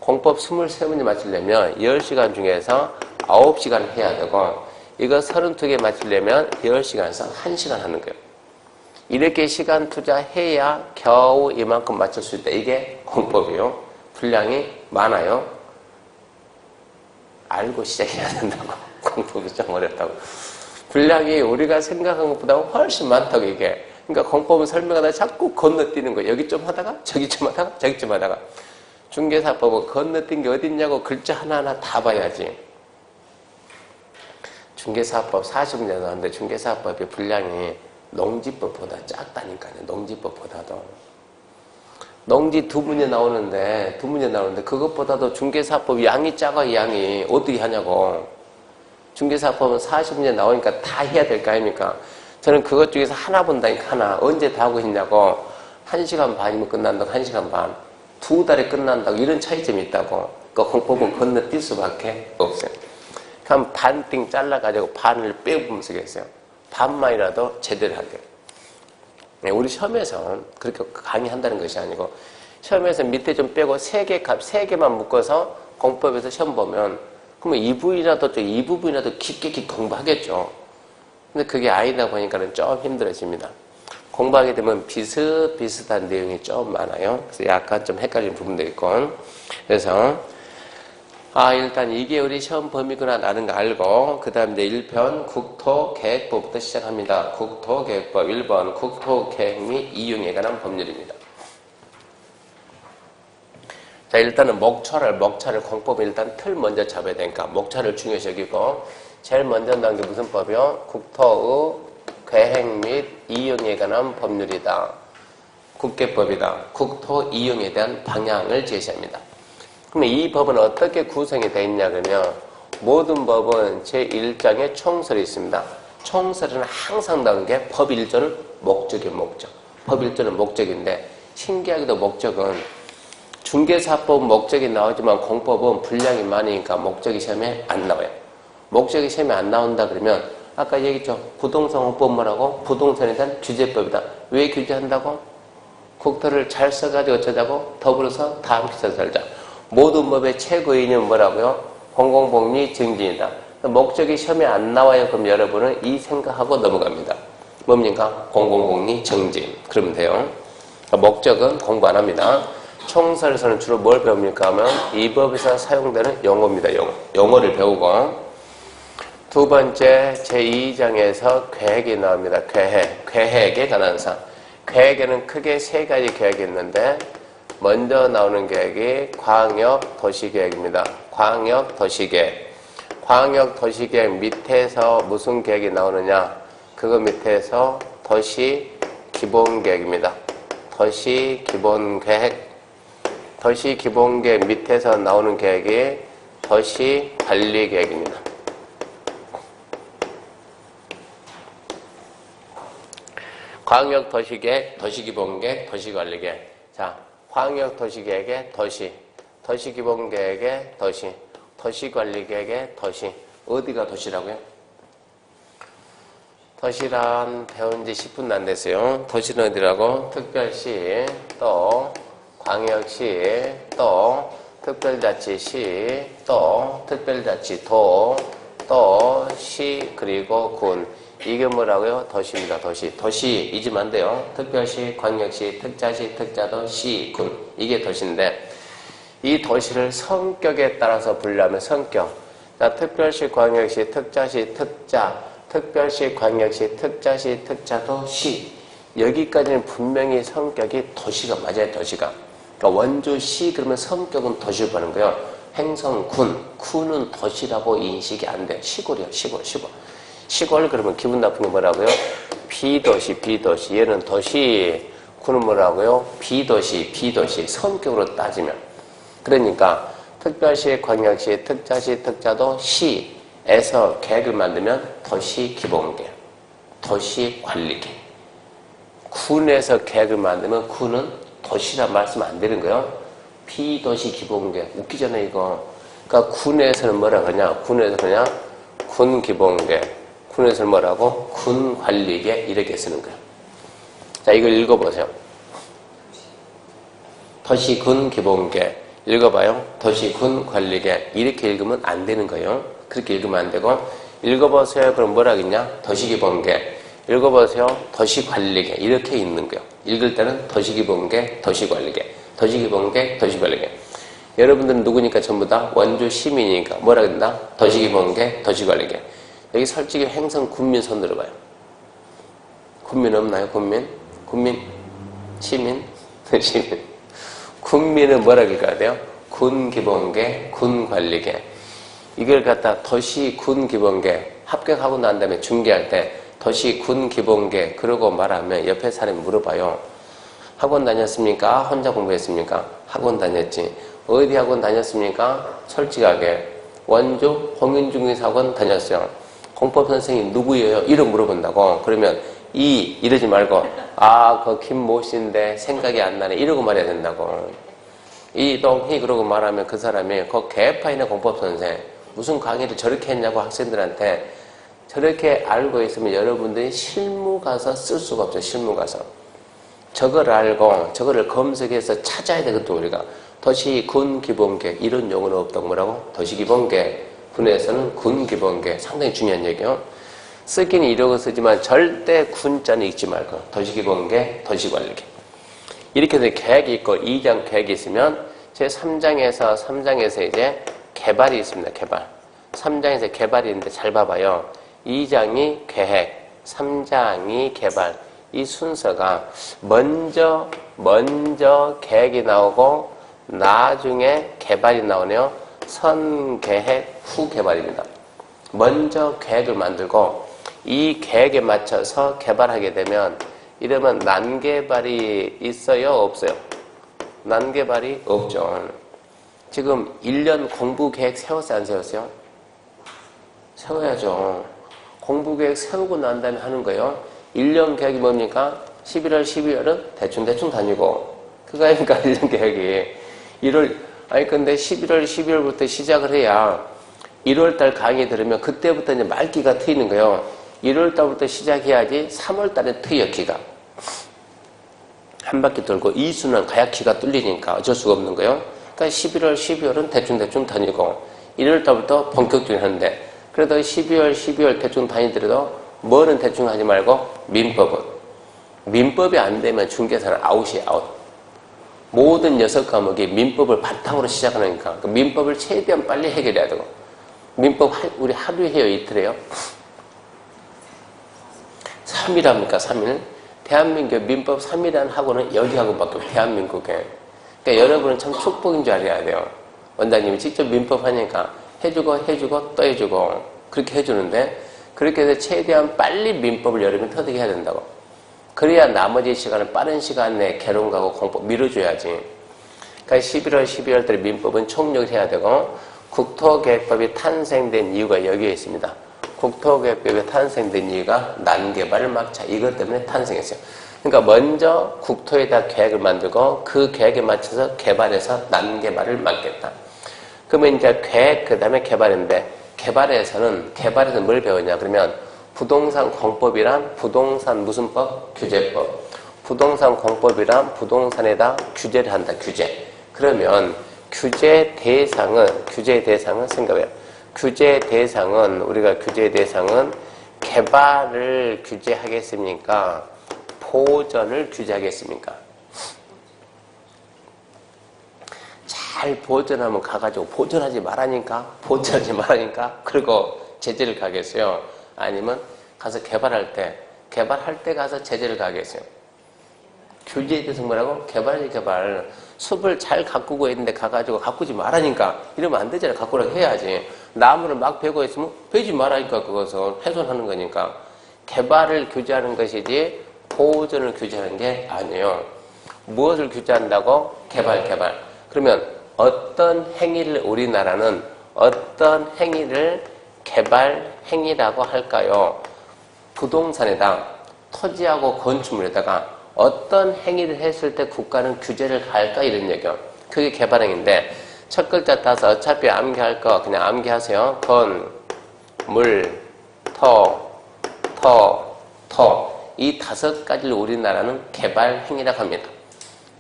공법 23문제 맞추려면 10시간 중에서 9시간 해야 되고 이거 32개 맞추려면 10시간에서 1시간 하는 거예요. 이렇게 시간 투자해야 겨우 이만큼 맞출 수 있다. 이게 공법이에요. 분량이 많아요. 알고 시작해야 된다고. 공법이 좀 어렵다고. 분량이 우리가 생각한 것보다 훨씬 많다고 이게. 그러니까 공법은 설명하다가 자꾸 건너뛰는 거예요. 여기 좀 하다가 저기 좀 하다가 저기 좀 하다가. 중개사법은 건너뛴 게 어딨냐고 글자 하나하나 다 봐야지. 중개사법 40문제 나왔는데 중개사법의 분량이 농지법보다 작다니까요. 농지법보다도. 농지 두 문제 나오는데 그것보다도 중개사법 양이 작아. 양이 어떻게 하냐고. 중개사법은 40문제 나오니까 다 해야 될 거 아닙니까? 저는 그것 중에서 하나 본다니까. 하나. 언제 다 하고 있냐고. 1시간 반이면 끝난다고. 1시간 반. 2달에 끝난다고. 이런 차이점이 있다고. 그러니까 공법은 건너뛸 수밖에 없어요. 그럼 반띵 잘라가지고 반을 빼고 쓰겠어요. 반만이라도 제대로 하게. 우리 시험에서는 그렇게 강의한다는 것이 아니고 시험에서 밑에 좀 빼고 3개만 묶어서 공법에서 시험 보면 그러면 이 부분이라도 깊게 공부하겠죠. 근데 그게 아니다 보니까는 좀 힘들어집니다. 공부하게 되면 비슷비슷한 내용이 좀 많아요. 그래서 약간 좀 헷갈리는 부분도 있고. 그래서 일단 이게 우리 시험 범위구나 라는 거 알고 그 다음 이제 1편 국토계획법부터 시작합니다. 국토계획법 1번 국토계획 및 이용에 관한 법률입니다. 자, 일단은 목차를 공법에 일단 틀 먼저 잡아야 되니까 목차를 중요시 여기고 제일 먼저 나온 게 무슨 법이요? 국토의 계획 및 이용에 관한 법률이다. 국계법이다. 국토 이용에 대한 방향을 제시합니다. 그러면 이 법은 어떻게 구성이 되어 있냐 그러면 모든 법은 제1장에 총설이 있습니다. 총설은 항상 나오는 게 법 1조는 목적이에요. 목적. 법 1조는 목적인데 신기하게도 목적은 중개사법 목적이 나오지만 공법은 분량이 많으니까 목적이 시험에 안 나와요. 목적이 시험에 안 나온다 그러면 아까 얘기했죠. 부동산 공법 뭐라고? 부동산에 대한 규제법이다. 왜 규제한다고? 국토를 잘 써가지고 어쩌자고? 더불어서 다 함께 살자. 모든 법의 최고인은 뭐라고요? 공공복리 증진이다. 목적이 시험에 안 나와요. 그럼 여러분은 이 생각하고 넘어갑니다. 뭡니까? 공공복리 증진. 그러면 돼요. 목적은 공부 안 합니다. 총설에서는 주로 뭘 배웁니까 하면 이 법에서 사용되는 용어입니다. 용어를 배우고 두 번째 제2장에서 계획이 나옵니다. 계획에 관한 사항. 계획에는 크게 세 가지 계획이 있는데 먼저 나오는 계획이 광역도시계획입니다. 광역도시계획. 광역도시계획 밑에서 무슨 계획이 나오느냐? 그거 밑에서 도시기본계획입니다. 도시기본계획. 도시기본계획 밑에서 나오는 계획이 도시관리계획입니다. 광역도시계획, 도시기본계획, 도시관리계획. 자, 광역도시계획의 도시, 도시기본계획의 도시, 도시관리계획의 도시. 어디가 도시라고요? 도시란 배운 지 10분도 안 됐어요. 도시는 어디라고? 특별시, 또 광역시, 또 특별자치시, 또 특별자치도, 또 시, 그리고 군. 이게 뭐라고요? 도시입니다. 도시. 도시 잊으면 안 돼요. 특별시, 광역시, 특자시, 특자도, 시, 군. 이게 도시인데 이 도시를 성격에 따라서 분류하면 성격. 자, 특별시, 광역시, 특자시, 특자. 특별시, 광역시, 특자시, 특자도, 시. 여기까지는 분명히 성격이 도시가 맞아요. 도시가. 그러니까 원주시 그러면 성격은 도시를 보는 거예요. 횡성군, 군은 도시라고 인식이 안 돼. 시골이야, 시골. 시골 그러면 기분 나쁜 게 뭐라고요? 비도시. 얘는 도시, 군은 뭐라고요? 비도시. 성격으로 따지면. 그러니까 특별시, 광역시, 특자시, 특자도 시에서 계획을 만들면 도시 기본계획, 도시 관리계획. 군에서 계획을 만들면 군은 도시란 말씀 안 되는 거예요. 비도시 기본계획. 웃기잖아요, 이거. 그러니까 군에서는 뭐라 그러냐? 군에서 그냥 군 기본계획. 군에서는 뭐라고? 군 관리계획 이렇게 쓰는 거예요. 자, 이걸 읽어보세요. 도시 군 기본계획. 읽어봐요. 도시 군 관리계획. 이렇게 읽으면 안 되는 거예요. 그렇게 읽으면 안 되고. 읽어보세요. 그럼 뭐라 하겠냐? 도시 기본계획. 읽어보세요. 도시관리계. 이렇게 있는 거예요. 읽을 때는 도시기본계, 도시관리계. 도시기본계, 도시관리계. 여러분들은 누구니까 전부 다 원주 시민이니까 뭐라 그런다? 도시기본계, 도시관리계. 여기 솔직히 횡성 군민 손 들어봐요. 군민 없나요? 군민? 시민? 시민. 군민은 뭐라 그럴까 돼요? 군기본계, 군관리계. 이걸 갖다 도시군기본계 합격하고 난 다음에 중개할 때 도시 군 기본계 그러고 말하면 옆에 사람이 물어봐요. 학원 다녔습니까? 혼자 공부했습니까? 학원 다녔지. 어디 학원 다녔습니까? 솔직하게 원주 홍인중에서 학원 다녔어요. 공법 선생님 누구예요? 이름 물어본다고. 그러면 이러지 말고 그 김모 씨인데 생각이 안 나네 이러고 말해야 된다고. 이동희 그러고 말하면 그 사람이 그 개파이네 공법 선생 무슨 강의를 저렇게 했냐고 학생들한테 저렇게 알고 있으면 여러분들이 실무 가서 쓸 수가 없죠. 실무 가서. 저걸 알고 저거를 검색해서 찾아야 되거든 우리가. 도시 군 기본계 이런 용어는 없다고 뭐라고? 도시 기본계. 군에서는 군 기본계. 상당히 중요한 얘기요. 쓰기는 이러고 쓰지만 절대 군자는 읽지 말고 도시 기본계, 도시 관리계. 이렇게 해서 계획이 있고 2장 계획이 있으면 제 3장에서 이제 개발이 있습니다. 개발. 3장에서 개발이 있는데 잘 봐봐요. 2장이 계획, 3장이 개발. 이 순서가 먼저 계획이 나오고 나중에 개발이 나오네요. 선계획, 후개발입니다. 먼저 계획을 만들고 이 계획에 맞춰서 개발하게 되면 이러면 난개발이 있어요? 없어요? 난개발이 없죠. 지금 1년 공부계획 세웠어요? 안 세웠어요? 세워야죠. 공부계획 세우고 난 다음에 하는 거예요. 1년 계획이 뭡니까? 11월, 12월은 대충 다니고. 그거 아닙니까? 1년 계획이. 근데 11월, 12월부터 시작을 해야 1월달 강의 들으면 그때부터 이제 말기가 트이는 거예요. 1월달부터 시작해야지 3월달에 트여, 기가. 한 바퀴 돌고 이수는 가야 기가 뚫리니까 어쩔 수가 없는 거예요. 그러니까 11월, 12월은 대충 다니고 1월달부터 본격적으로 하는데 그래도 12월 대충 다니더라도 뭐는 대충 하지 말고 민법이 안 되면 중개사는 아웃이에요. 아웃. 모든 6과목이 민법을 바탕으로 시작하니까 그 민법을 최대한 빨리 해결해야 되고 민법 우리 하루에 해요? 이틀 해요? 3일 합니까? 3일? 대한민국 민법 3일이라는 학원은 여기 학원밖에 없어요. 대한민국에. 그러니까 여러분은 참 축복인 줄 알아야 돼요. 원장님이 직접 민법 하니까 해주고 또 해주고 그렇게 해주는데 그렇게 해서 최대한 빨리 민법을 여러분이 터득해야 된다고. 그래야 나머지 시간을 빠른 시간 내에 개론가고 공법 밀어줘야지. 그러니까 11월, 12월 달에 민법은 총력을 해야 되고 국토계획법이 탄생된 이유가 여기에 있습니다. 국토계획법이 탄생된 이유가 난개발을 막자. 이것 때문에 탄생했어요. 그러니까 먼저 국토에다 계획을 만들고 그 계획에 맞춰서 개발해서 난개발을 막겠다. 그러면 이제 계획, 그 다음에 개발인데 개발에서는 뭘 배우냐 그러면 부동산 공법이란 부동산 무슨 법? 규제법. 부동산 공법이란 부동산에다 규제를 한다. 규제. 그러면 규제 대상은 생각해요. 우리가 규제 대상은 개발을 규제하겠습니까? 보전을 규제하겠습니까? 잘 보전하면 가가지고 보전하지 말라니까 그리고 제재를 가겠어요. 아니면 가서 개발할 때 가서 제재를 가겠어요. 규제에 대해서 뭐라고? 개발. 숲을 잘 가꾸고 있는데 가가지고 가꾸지 말라니까 이러면 안 되잖아. 가꾸라고 해야지. 나무를 막 베고 있으면 베지 말라니까. 그것은 훼손하는 거니까. 개발을 규제하는 것이지 보존을 규제하는 게 아니에요. 무엇을 규제한다고? 개발. 그러면 어떤 행위를 우리나라는 어떤 행위를 개발 행위라고 할까요? 부동산에다 토지하고 건축물에다가 어떤 행위를 했을 때 국가는 규제를 할까 이런 얘기요. 그게 개발행위인데 첫 글자 따서 어차피 암기할 거 그냥 암기하세요. 건, 물, 토 이 5가지를 우리나라는 개발행위라고 합니다.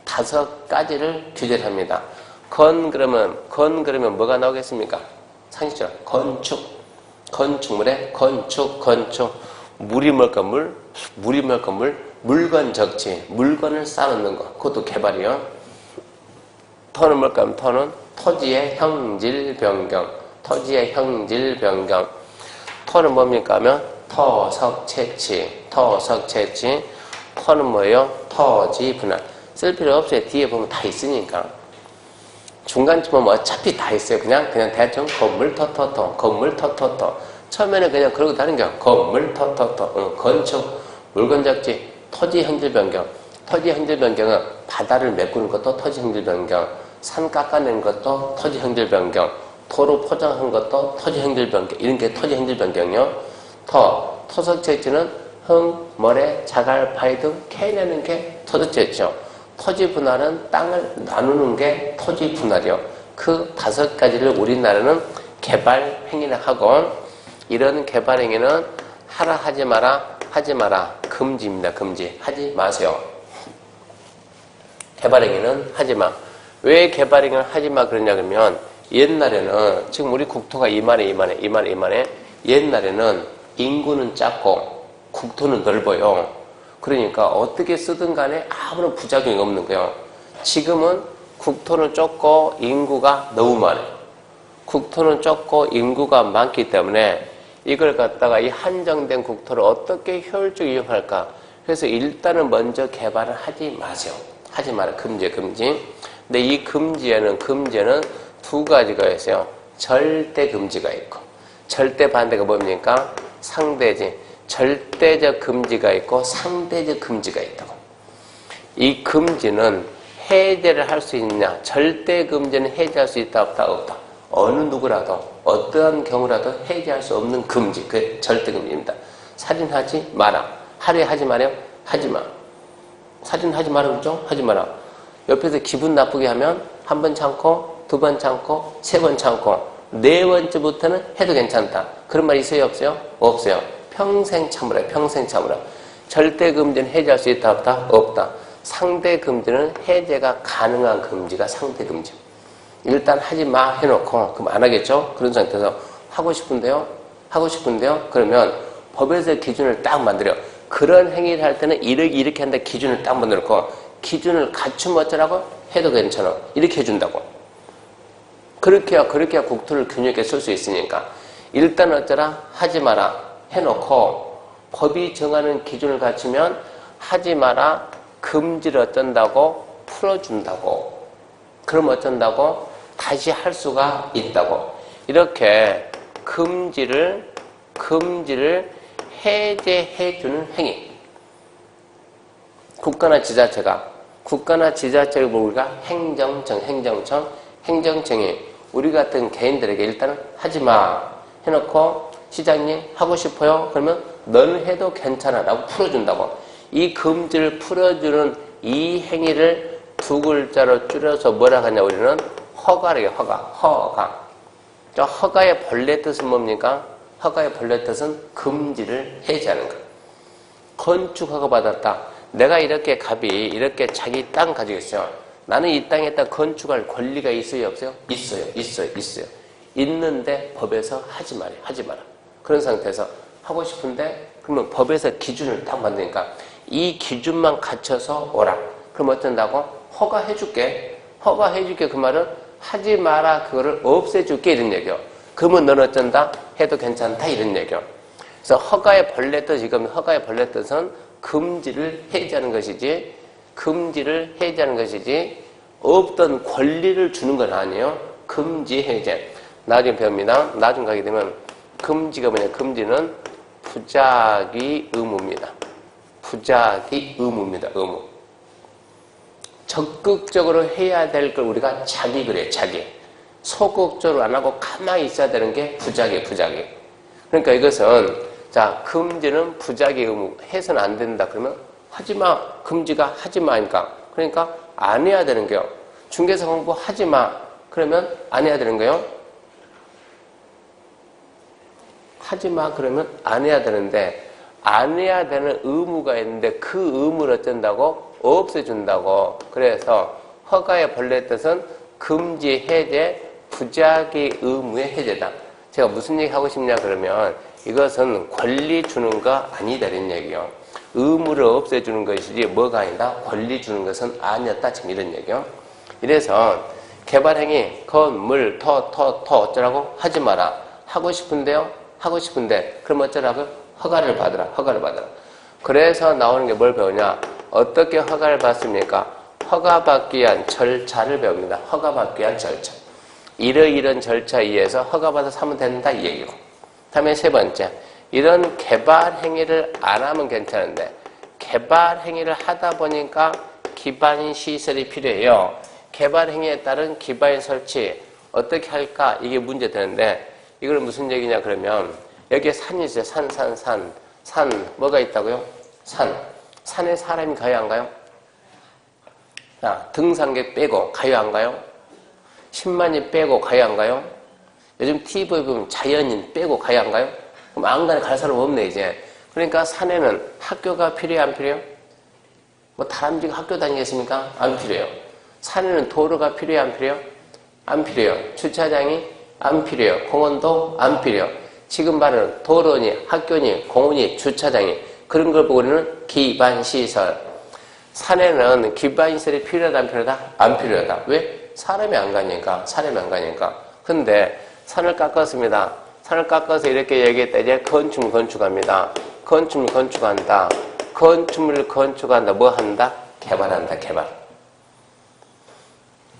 5가지를 규제를 합니다. 그러면 뭐가 나오겠습니까? 상식적으로 건축물에 건축 물이 뭘까? 물이 뭘까? 물건 적지. 물건을 쌓아놓는 거. 그것도 개발이요. 토는 뭘까? 토는 토지의 형질 변경. 토는 뭡니까? 하면 토석채취. 토는 뭐예요? 토지 분할. 쓸 필요 없어요. 뒤에 보면 다 있으니까. 중간쯤 보면 어차피 다 있어요. 그냥 대충 건물 터터터. 처음에는 그냥 그러고 다닌 거야. 건물 터터터. 건축, 물건 적지, 토지 형질 변경. 토지 형질 변경은 바다를 메꾸는 것도 토지 형질 변경. 산 깎아내는 것도 토지 형질 변경. 도로 포장한 것도 토지 형질 변경. 이런 게 토지 형질 변경이요. 토석 채취는 흥, 모래, 자갈, 바위 등 캐내는 게 토지 채취요. 토지 분할은 땅을 나누는 게 토지 분할이요. 그 5가지를 우리나라는 개발 행위를 하고 이런 개발 행위는 하라 하지 마라 금지입니다. 금지. 하지 마세요. 개발 행위는 하지 마. 왜 개발 행위를 하지 마 그러냐 그러면 옛날에는 지금 우리 국토가 이만해. 옛날에는 인구는 작고 국토는 넓어요. 그러니까 어떻게 쓰든 간에 아무런 부작용이 없는 거예요. 지금은 국토는 좁고 인구가 너무 많아요. 국토는 좁고 인구가 많기 때문에 이걸 갖다가 이 한정된 국토를 어떻게 효율적으로 이용할까? 그래서 일단은 먼저 개발을 하지 마세요. 하지 마라. 금지. 근데 이 금지에는 2가지가 있어요. 절대 금지가 있고 절대 반대가 뭡니까? 상대지. 절대적 금지가 있고 상대적 금지가 있다고. 이 금지는 해제를 할 수 있느냐? 절대 금지는 해제할 수 있다 없다? 어느 누구라도 어떠한 경우라도 해제할 수 없는 금지. 그게 절대 금지입니다. 살인하지 마라. 하루에 하지 마래요? 하지 마. 살인하지 마라 그러죠? 하지 마라. 옆에서 기분 나쁘게 하면 1번 참고 2번 참고 3번 참고 4번째부터는 해도 괜찮다. 그런 말 있어요? 없어요? 없어요. 평생 참으라. 절대 금지는 해제할 수 있다 없다? 없다. 상대 금지는 해제가 가능한 금지가 상대 금지. 일단 하지 마 해놓고 그럼 안 하겠죠? 그런 상태에서 하고 싶은데요? 그러면 법에서 기준을 딱 만들어요. 그런 행위를 할 때는 이렇게 한다 기준을 딱 만들어놓고 기준을 갖추면 어쩌라고? 해도 괜찮아. 이렇게 해준다고. 그렇게 해야 국토를 균형 있게 쓸 수 있으니까 일단 어쩌라? 하지 마라 해놓고 법이 정하는 기준을 갖추면 하지 마라 금지를 어쩐다고? 풀어준다고. 그럼 어쩐다고? 다시 할 수가 있다고. 이렇게 금지를 해제해주는 행위. 국가나 지자체를 우리가 행정청이 우리 같은 개인들에게 일단은 하지 마 해놓고 시장님 하고 싶어요? 그러면 너는 해도 괜찮아 라고 풀어준다고. 이 금지를 풀어주는 이 행위를 2글자로 줄여서 뭐라 하냐 우리는 허가라고 해요. 허가. 저 허가의 본래 뜻은 뭡니까? 허가의 본래 뜻은 금지를 해제하는 거. 건축 허가 받았다. 내가 이렇게 이렇게 자기 땅 가지고 있어요. 나는 이 땅에다 건축할 권리가 있어요? 없어요? 있어요. 있는데 법에서 하지 마라. 그런 상태에서 하고 싶은데 그러면 법에서 기준을 딱 만드니까 이 기준만 갖춰서 오라. 그럼 어쩐다고? 허가해줄게. 그 말은 하지 마라. 그거를 없애줄게. 이런 얘기요. 그러면 너는 어쩐다? 해도 괜찮다. 이런 얘기요. 그래서 허가의 본래 뜻은 금지를 해제하는 것이지 없던 권리를 주는 건 아니에요. 금지 해제. 나중에 배웁니다. 나중 가게 되면 금지가 뭐냐? 금지는 부작위 의무입니다. 부작위 의무입니다. 의무. 적극적으로 해야 될 걸 우리가 자기 그래, 자기. 소극적으로 안 하고 가만히 있어야 되는 게 부작위, 부작위. 그러니까 이것은, 자, 금지는 부작위 의무. 해서는 안 된다. 그러면 하지 마. 금지가 하지 마니까. 그러니까 안 해야 되는 거요. 중개사 공부 하지 마. 그러면 안 해야 되는 거요. 하지 마. 그러면 안 해야 되는데, 안 해야 되는 의무가 있는데 그 의무를 어쩐다고? 없애준다고. 그래서 허가의 본래 뜻은 금지, 해제, 부작위 의무의 해제다. 제가 무슨 얘기 하고 싶냐 그러면 이것은 권리 주는 거 아니다 이런 얘기요. 의무를 없애주는 것이지 뭐가 아니다. 권리 주는 것은 아니었다 지금 이런 얘기요. 이래서 개발행위 건물 토 어쩌라고 하지 마라. 하고 싶은데요. 하고 싶은데 그럼 어쩌라고? 허가를 받으라. 허가를 받으라. 그래서 나오는 게 뭘 배우냐? 어떻게 허가를 받습니까? 허가받기 위한 절차를 배웁니다. 허가받기 위한 절차. 이러이런 절차에 의해서 허가받아서 하면 된다 이 얘기고. 다음에 세 번째, 이런 개발 행위를 안 하면 괜찮은데 개발 행위를 하다 보니까 기반 시설이 필요해요. 개발 행위에 따른 기반 설치 어떻게 할까? 이게 문제 되는데 이거는 무슨 얘기냐 그러면 여기에 산이 있어요. 산 뭐가 있다고요? 산에 사람이 가요 안 가요? 자, 등산객 빼고 가요 안 가요? 10만이 빼고 가요 안 가요? 요즘 TV에 보면 자연인 빼고 가요 안 가요? 그럼 안 가는 갈 사람 없네 이제. 그러니까 산에는 학교가 필요해요 안 필요해요? 뭐 다람쥐가 학교 다니겠습니까? 안 필요해요. 산에는 도로가 필요해요 안 필요해요? 안 필요해요. 주차장이 안 필요해요. 공원도 안 필요해요. 지금 말하는 도로니 학교니 공원이 주차장이 그런 걸 보고 우리는 기반시설. 산에는 기반시설이 필요하다 안 필요하다? 안 필요하다. 왜? 사람이 안 가니까. 사람이 안 가니까. 근데 산을 깎았습니다. 산을 깎아서 이렇게 얘기했다. 이제 건축물 건축합니다. 건축물 건축한다. 건축물을 건축한다. 뭐 한다? 개발한다.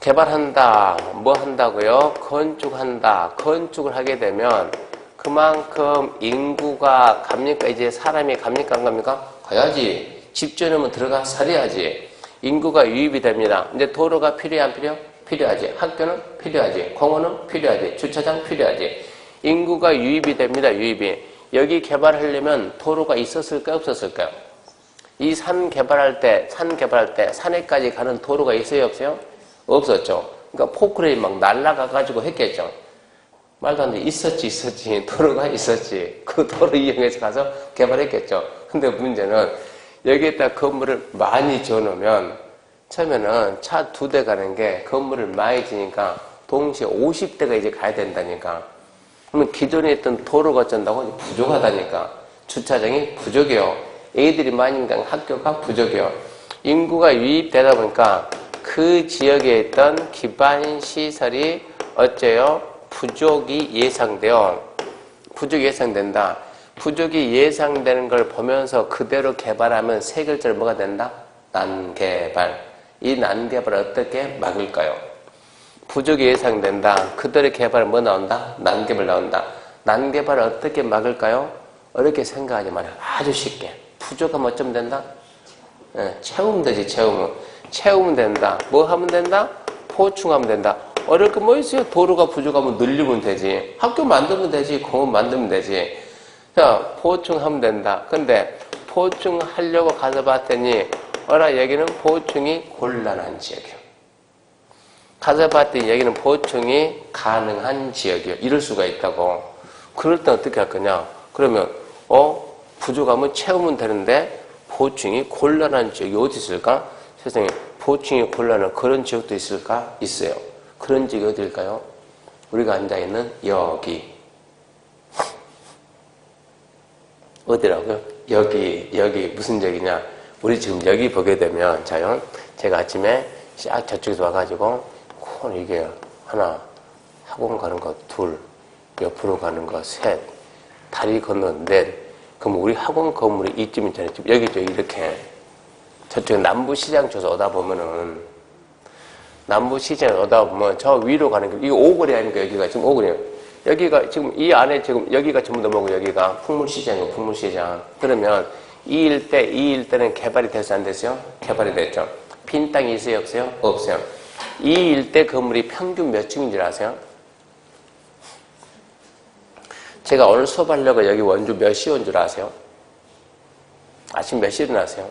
개발한다. 뭐 한다고요? 건축한다. 건축을 하게 되면 그만큼 인구가 갑니까? 이제 사람이 갑니까? 안 갑니까? 가야지. 집 지어놓으면 들어가 살아야지. 인구가 유입이 됩니다. 이제 도로가 필요해 안 필요? 필요하지. 학교는 필요하지. 공원은 필요하지. 주차장 필요하지. 인구가 유입이 됩니다. 유입이. 여기 개발하려면 도로가 있었을까요? 없었을까요? 이 산 개발할 때 산에까지 가는 도로가 있어요? 없어요? 없었죠. 그러니까 포크레인 막 날아가가지고 했겠죠. 말도 안 돼. 있었지. 도로가 있었지. 그 도로 이용해서 가서 개발했겠죠. 근데 문제는 여기에다 건물을 많이 지어놓으면 처음에는 차 2대 가는 게 건물을 많이 지니까 동시에 50대가 이제 가야 된다니까. 그러면 기존에 있던 도로가 어쩐다고? 부족하다니까. 주차장이 부족해요. 애들이 많이 있는 학교가 부족해요. 인구가 유입되다 보니까 그 지역에 있던 기반 시설이 어째요? 부족이 예상돼요. 부족이 예상된다. 부족이 예상되는 걸 보면서 그대로 개발하면 세 글자로 뭐가 된다? 난개발. 이 난개발을 어떻게 막을까요? 부족이 예상된다. 그대로 개발 뭐 나온다? 난개발 나온다. 난개발을 어떻게 막을까요? 어렵게 생각하지 말아요. 아주 쉽게. 부족하면 어쩌면 된다? 채우면 되지, 채우면 된다. 뭐 하면 된다? 보충하면 된다. 어려울 거 뭐 있어요? 도로가 부족하면 늘리면 되지. 학교 만들면 되지. 공원 만들면 되지. 자, 보충하면 된다. 근데 보충하려고 가서 봤더니 여기는 보충이 곤란한 지역이요. 가서 봤더니 여기는 보충이 가능한 지역이요. 이럴 수가 있다고. 그럴 때 어떻게 할 거냐? 그러면 부족하면 채우면 되는데 보충이 곤란한 지역이 어디 있을까? 세상에 보충이 곤란한 그런 지역도 있을까? 있어요. 그런 지역이 어딜까요? 우리가 앉아있는 여기. 어디라고요? 여기 무슨 지역이냐? 우리 지금 여기 보게 되면 자요. 제가 아침에 쫙 저쪽에서 와가지고 이게 하나, 학원 가는 거 둘, 옆으로 가는 거 셋, 다리 건너 넷. 그럼 우리 학원 건물이 이쯤 있잖아요. 여기 이렇게 저쪽에 남부시장 쪽에서 오다 보면은 남부 시장에 오다 보면 저 위로 가는 길, 이거 오거리 아닙니까? 여기가 지금 오거리예요. 여기가 지금 이 안에 지금 여기가 전부 다 뭐고 여기가 풍물시장이고 풍물시장. 그러면 이 일대는 개발이 됐어 안 됐어요? 개발이 됐죠. 빈 땅이 있어요 없어요? 없어요. 이 일대 건물이 평균 몇 층인 줄 아세요? 제가 오늘 수업하려고 여기 원주 몇 시에 온 줄 아세요? 아침 몇 시에 일어나세요?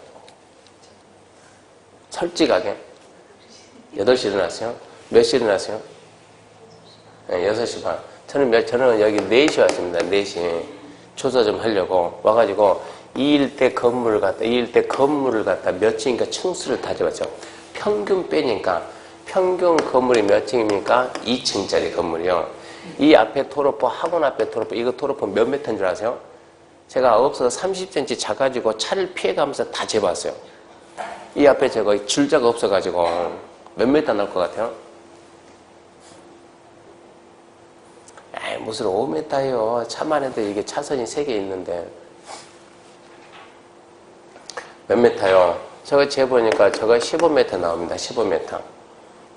솔직하게 8시에 일어났어요? 몇 시에 일어났어요? 네, 6시 반. 저는 여기 4시에 왔습니다. 4시. 조사 좀 하려고 와가지고 이 일대 건물을 갖다 몇 층인가 층수를 다져봤죠. 평균 빼니까 평균 건물이 몇 층입니까? 2층짜리 건물이요. 이 앞에 도로포, 학원 앞에 도로포, 이거 도로포 몇 미터인 줄 아세요? 제가 없어서 30cm 작아지고 차를 피해가면서 다 재봤어요. 이 앞에 제가 줄자가 없어가지고 몇 미터 나올 것 같아요? 에이, 무슨 5m요. 차만 해도 이게 차선이 3개 있는데. 몇 미터요? 저거 재보니까 저거 15m 나옵니다. 15m.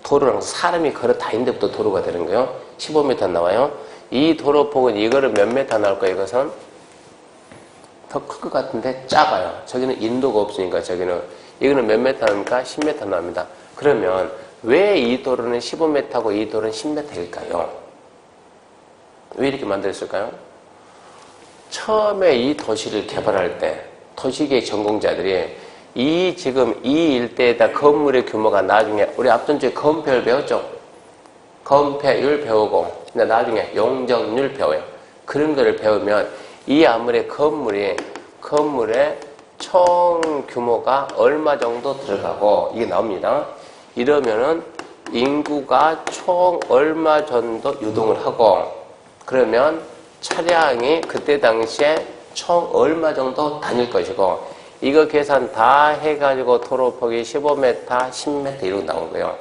도로랑 사람이 걸어 다니는 데부터 도로가 되는 거예요. 15m 나와요. 이 도로폭은 이거를 몇 미터 나올 거예요, 이것은? 더 클 것 같은데 작아요. 저기는 인도가 없으니까 이거는 몇 미터 나옵니까? 10m 나옵니다. 그러면 왜 이 도로는 15m고 이 도로는 10m일까요? 왜 이렇게 만들었을까요? 처음에 이 도시를 개발할 때 도시계획 전공자들이 지금 이 일대에다 건물의 규모가 나중에 우리 앞전주에 건폐율 배웠죠? 건폐율 배우고 나중에 용적률 배워요. 그런 거를 배우면 이 아무리 건물의 총 규모가 얼마 정도 들어가고 이게 나옵니다. 이러면은 인구가 총 얼마 정도 유동을 하고 그러면 차량이 그때 당시에 총 얼마 정도 다닐 것이고 이거 계산 다 해가지고 도로폭이 15m, 10m 이렇게 나온 거예요.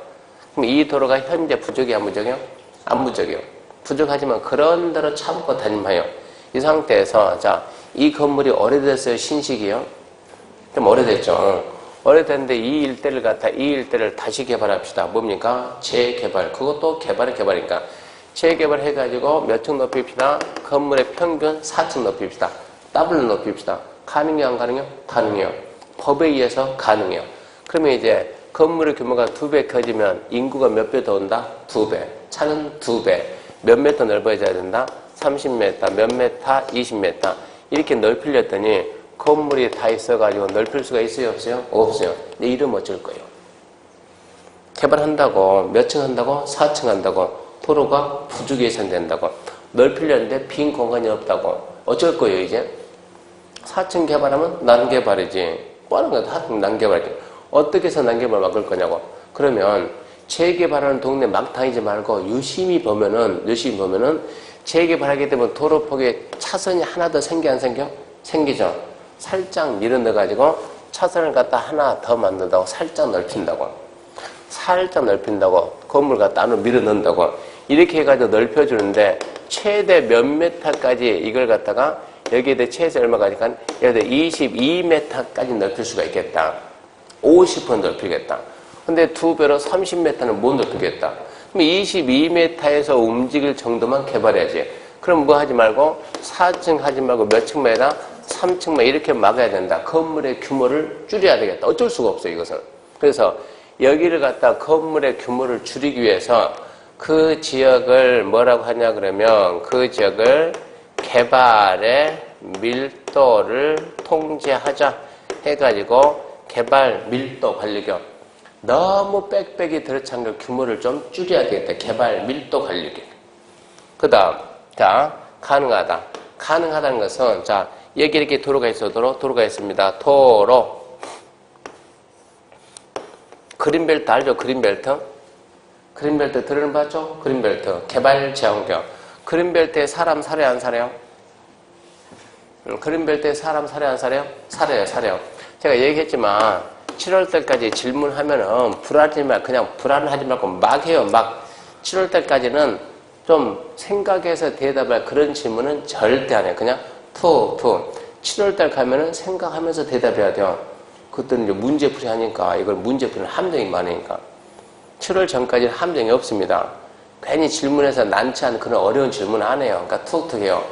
그럼 이 도로가 현재 부족이 안 부족해요? 안 부족해요. 부족하지만 그런 대로 참고 다ним하여 이 상태에서 자, 이 건물이 오래됐어요? 신식이요? 좀 오래됐죠. 오래됐는데 이 일대를 다시 개발합시다. 뭡니까? 재개발. 그것도 개발이니까. 재개발해가지고 몇 층 높입시다. 건물의 평균 4층 높입시다. 더블로 높입시다. 가능해요? 안 가능해요? 가능해요. 법에 의해서 가능해요. 그러면 이제 건물의 규모가 2배 커지면 인구가 몇 배 더 온다? 2배. 차는 2배. 몇 미터 넓어져야 된다? 30m, 몇 미터? 20m. 이렇게 넓히렸더니 건물이 다 있어가지고 넓힐 수가 있어요? 없어요? 없어요. 근데 이러면 어쩔 거예요? 개발한다고 몇 층 한다고? 4층 한다고 도로가 부족이 예산된다고 넓히려는데 빈 공간이 없다고 어쩔 거예요 이제? 4층 개발하면 난개발이지 뻔한 거야. 4층 난개발이지. 어떻게 해서 난개발 막을 거냐고. 그러면 재개발하는 동네 막 다니지 말고 유심히 보면은 재개발하게 되면 도로폭에 차선이 하나 더 생겨 안 생겨? 생기죠. 살짝 밀어 넣어가지고 차선을 갖다 하나 더 만든다고 살짝 넓힌다고 건물 갖다 안으로 밀어 넣는다고 이렇게 해가지고 넓혀주는데 최대 몇 미터까지 이걸 갖다가 여기에 대해 최소 얼마까지 예를 들어 22m까지 넓힐 수가 있겠다. 50% 넓히겠다. 근데 2배로 30m는 못 넓히겠다. 그럼 22m에서 움직일 정도만 개발해야지. 그럼 뭐 하지 말고 4층 하지 말고 몇 층만 해라? 3층만 이렇게 막아야 된다. 건물의 규모를 줄여야 되겠다. 어쩔 수가 없어요, 이것은. 그래서 여기를 갖다 건물의 규모를 줄이기 위해서 그 지역을 뭐라고 하냐 그러면 그 지역을 개발의 밀도를 통제하자 해가지고 개발 밀도 관리경. 너무 빽빽이 들어찬 걸 규모를 좀 줄여야 되겠다. 개발 밀도 관리경. 그 다음, 자, 가능하다. 가능하다는 것은, 자, 여기 이렇게 도로가 있습니다. 도로. 그린벨트 알죠? 그린벨트? 그린벨트 들어봤죠? 그린벨트. 개발 제한경. 그린벨트에 사람 살아요, 안 살아요? 그린벨트에 사람 살아요, 안 살아요? 살아요. 제가 얘기했지만 7월달까지 질문하면은 그냥 불안하지 말고 막 해요. 막 7월달까지는 좀 생각해서 대답할 그런 질문은 절대 안 해요. 그냥 툭. 7월달 가면은 생각하면서 대답해야 돼요. 그때는 이제 문제풀이 하니까 이걸 문제풀이는 함정이 많으니까. 7월 전까지는 함정이 없습니다. 괜히 질문해서 난처한 그런 어려운 질문 안 해요. 그러니까 툭툭해요.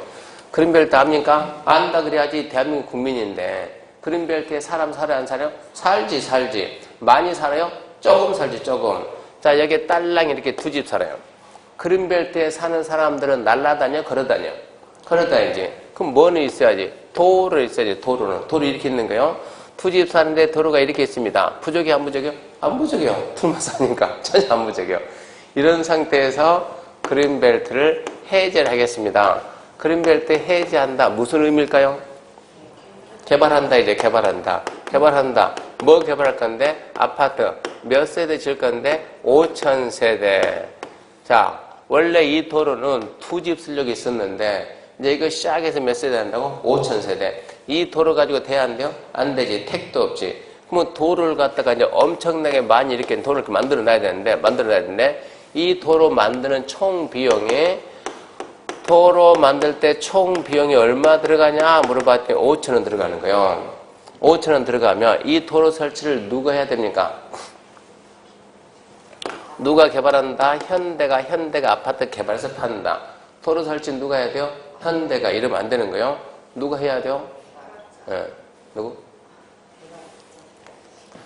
그린벨트 압니까? 안다 그래야지 대한민국 국민인데 그린벨트에 사람 살아요 안 살아요? 살지. 많이 살아요? 조금 살지 조금. 자 여기에 딸랑 이렇게 두 집 살아요. 그린벨트에 사는 사람들은 날아다녀 걸어다녀? 걸어다니지. 그럼 뭐는 있어야지? 도로 있어야지. 도로 이렇게 있는 거예요. 두 집 사는데 도로가 이렇게 있습니다. 부족해요 안 부족해요? 안 부족해요. 둘만 사니까 전혀 안 부족해요. 이런 상태에서 그린벨트를 해제를 하겠습니다. 그린벨트 해제한다. 무슨 의미일까요? 개발한다. 이제 개발한다. 뭐 개발할 건데? 아파트. 몇 세대 질 건데? 5,000세대. 자, 원래 이 도로는 두 집 쓰려고 있었는데 이제 이거 시작해서 몇 세대 한다고? 5,000세대. 이 도로 가지고 돼야 안 돼요? 안 되지. 택도 없지. 그러면 도로를 갖다가 이제 엄청나게 많이 이렇게 도로를 만들어 놔야 되는데 이 도로 만드는 총 비용이 도로 만들 때 총 비용이 얼마 들어가냐 물어봤더니 5,000원 들어가는 거예요. 5,000원 들어가면 이 도로 설치를 누가 해야 됩니까? 누가 개발한다? 현대가 아파트 개발해서 판다. 도로 설치 누가 해야 돼요? 현대가. 이러면 안 되는 거예요. 누가 해야 돼요? 네. 누구?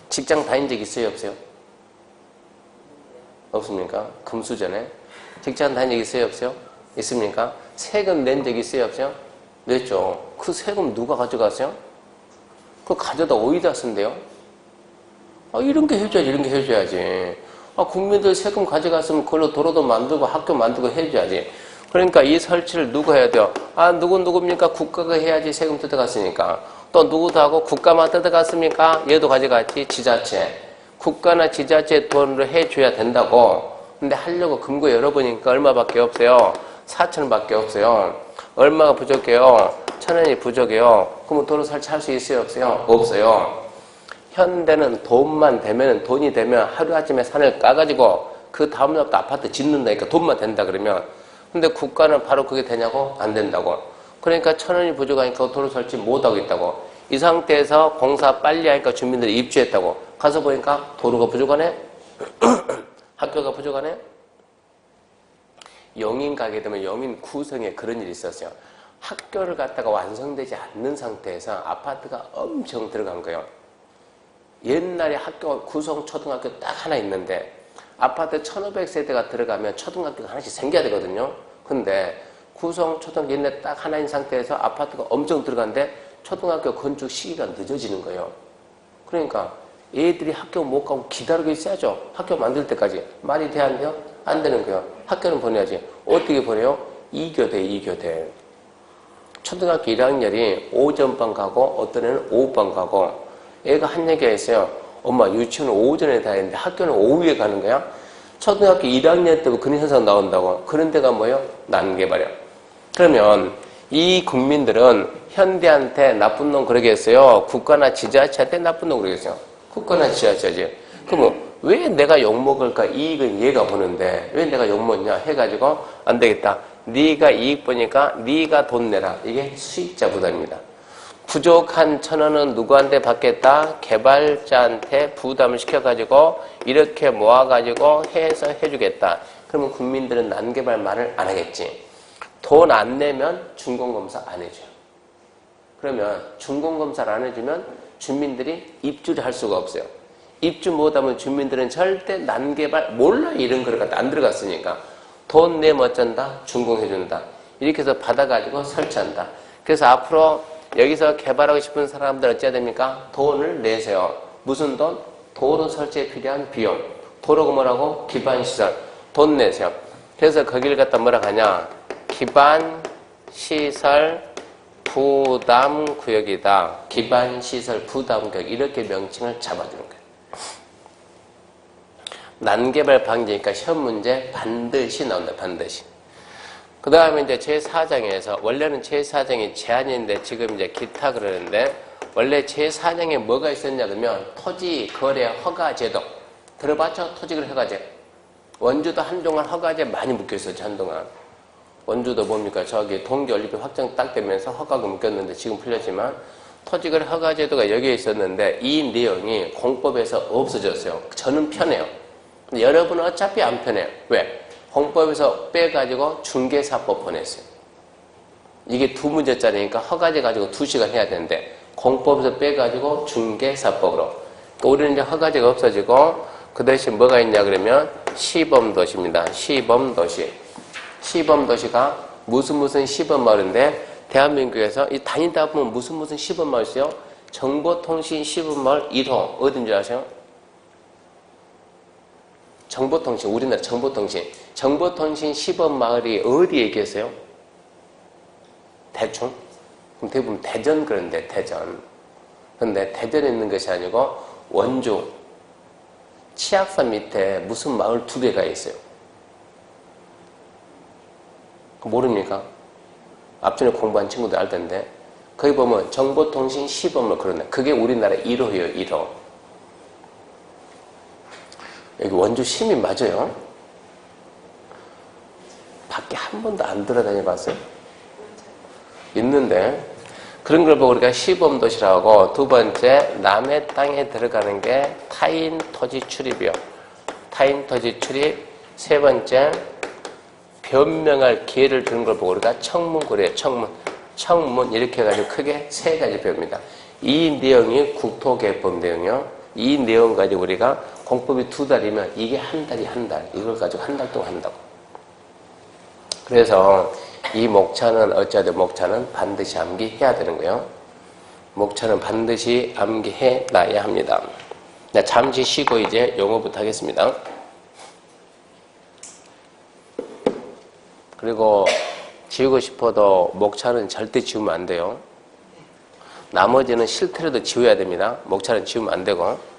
직장 다닌 적 있어요? 없어요? 없습니까? 금수전에. 직장 다닌 적 있어요? 없어요? 있습니까? 세금 낸 적 있어요? 없어요? 냈죠. 그 세금 누가 가져갔어요? 그거 가져다 어디다 쓴대요? 이런 게 해줘야지. 국민들 세금 가져갔으면 그걸로 도로도 만들고 학교 만들고 해줘야지. 그러니까 이 설치를 누가 해야 돼요? 누굽니까? 국가가 해야지. 세금 뜯어갔으니까. 또 누구도 하고 국가만 뜯어갔습니까? 얘도 가져갔지. 지자체. 국가나 지자체 돈으로 해줘야 된다고. 근데 하려고 금고 열어보니까 얼마밖에 없어요? 4,000원밖에 없어요. 얼마가 부족해요? 1,000원이 부족해요. 그러면 도로 설치할 수 있어요? 없어요? 없어요. 현대는 돈이 되면 하루아침에 산을 까가지고 그 다음날부터 아파트 짓는다니까. 돈만 된다 그러면. 근데 국가는 바로 그게 되냐고? 안 된다고. 그러니까 1,000원이 부족하니까 도로 설치 못하고 있다고. 이 상태에서 공사 빨리 하니까 주민들이 입주했다고. 가서 보니까 도로가 부족하네? 학교가 부족하네? 영인 가게 되면 영인 구성에 그런 일이 있었어요. 학교를 갖다가 완성되지 않는 상태에서 아파트가 엄청 들어간 거예요. 옛날에 학교 구성 초등학교 딱 하나 있는데 아파트 1,500세대가 들어가면 초등학교가 하나씩 생겨야 되거든요. 근데 구성 초등학교 옛날에 딱 하나인 상태에서 아파트가 엄청 들어간데 초등학교 건축 시기가 늦어지는 거예요. 그러니까 애들이 학교 못 가고 기다리고 있어야죠. 학교 만들 때까지. 말이 돼 안 돼요? 안 되는 거예요. 학교는 보내야지. 어떻게 보내요? 2교대. 초등학교 1학년이 오전반 가고 어떤 애는 오후반 가고. 애가 한 얘기가 있어요. 엄마 유치원은 오전에 다니는데 학교는 오후에 가는 거야? 초등학교 1학년 때부터 그런 현상 나온다고. 그런 데가 뭐예요? 난개발이요. 그러면 이 국민들은 현대한테 나쁜 놈 그러겠어요? 국가나 지자체한테 나쁜 놈 그러겠어요? 국가나 지자체지. 그러면 왜 내가 욕먹을까? 이익은 얘가 보는데 왜 내가 욕먹냐 해가지고 안 되겠다. 네가 이익 보니까 네가 돈 내라. 이게 수익자 부담입니다. 부족한 1,000원은 누구한테 받겠다? 개발자한테 부담을 시켜가지고 이렇게 모아가지고 해서 해주겠다. 그러면 국민들은 난개발 말을 안 하겠지. 돈 안 내면 준공검사 안 해줘요. 그러면 준공검사를 안 해주면 주민들이 입주를 할 수가 없어요. 입주 못하면 주민들은 절대 난개발 몰라요. 이런 거를 갖다 안 들어갔으니까. 돈 내면 어쩐다? 준공해준다. 이렇게 해서 받아가지고 설치한다. 그래서 앞으로 여기서 개발하고 싶은 사람들은 어찌해야 됩니까? 돈을 내세요. 무슨 돈? 도로 설치에 필요한 비용. 도로가 뭐라고? 기반시설. 돈 내세요. 그래서 거기를 갖다 뭐라 하냐? 기반시설 부담구역이다. 기반시설 부담구역. 이렇게 명칭을 잡아주는 거예요. 난개발 방지니까 시험 문제 반드시 나온다. 반드시. 그 다음에 이제 제4장에서, 원래는 제4장이 제한인데 지금 이제 기타 그러는데, 원래 제4장에 뭐가 있었냐 그러면, 토지 거래 허가제도. 들어봤죠? 토지거래 허가제. 원주도 한동안 허가제 많이 묶여있었죠, 한동안. 원주도 뭡니까? 저기 동계올림픽 확정 딱 되면서 허가가 묶였는데 지금 풀렸지만, 토지거래 허가제도가 여기에 있었는데, 이 내용이 공법에서 없어졌어요. 저는 편해요. 근데 여러분은 어차피 안 편해요. 왜? 공법에서 빼가지고 중개사법 보냈어요. 이게 두 문제짜리니까 허가제 가지고 2시간 해야 되는데 공법에서 빼가지고 중개사법으로. 그러니까 우리는 이제 허가제가 없어지고 그 대신 뭐가 있냐 그러면 시범도시입니다. 시범도시. 시범도시가 무슨 시범마을인데 대한민국에서 이 다니다 보면 무슨 시범마을 있어요? 정보통신 시범마을 1호 어딘 줄 아세요? 정보통신, 우리나라 정보통신. 정보통신 시범마을이 어디에 있겠어요? 대충? 그럼 대부분 대전 그런데 대전. 근데 대전에 있는 것이 아니고 원주, 치악산 밑에 무슨 마을 2개가 있어요. 모릅니까? 앞전에 공부한 친구들 알 텐데 거기 보면 정보통신 시범을 그러네. 그게 우리나라 1호예요. 1호. 여기 원주 시민 맞아요? 밖에 한 번도 안 돌아다녀 봤어요? 있는데 그런 걸 보고 우리가 시범도시라고. 두 번째, 남의 땅에 들어가는 게 타인 토지 출입이요. 타인 토지 출입. 세 번째, 변명할 기회를 주는 걸 보고 우리가 청문거래예요. 청문 이렇게 해가지고 크게 3가지 배웁니다. 이 내용이 국토개법 내용이요. 이 내용 가지고 우리가 공법이 2달이면 이게 한 달이 한 달. 이걸 가지고 한 달 동안 한다고. 그래서 이 목차는 어찌하든 목차는 반드시 암기해야 되는 거예요. 목차는 반드시 암기해 놔야 합니다. 네, 잠시 쉬고 이제 용어부터 하겠습니다. 그리고 지우고 싶어도 목차는 절대 지우면 안 돼요. 나머지는 싫더라도 지워야 됩니다. 목차는 지우면 안 되고.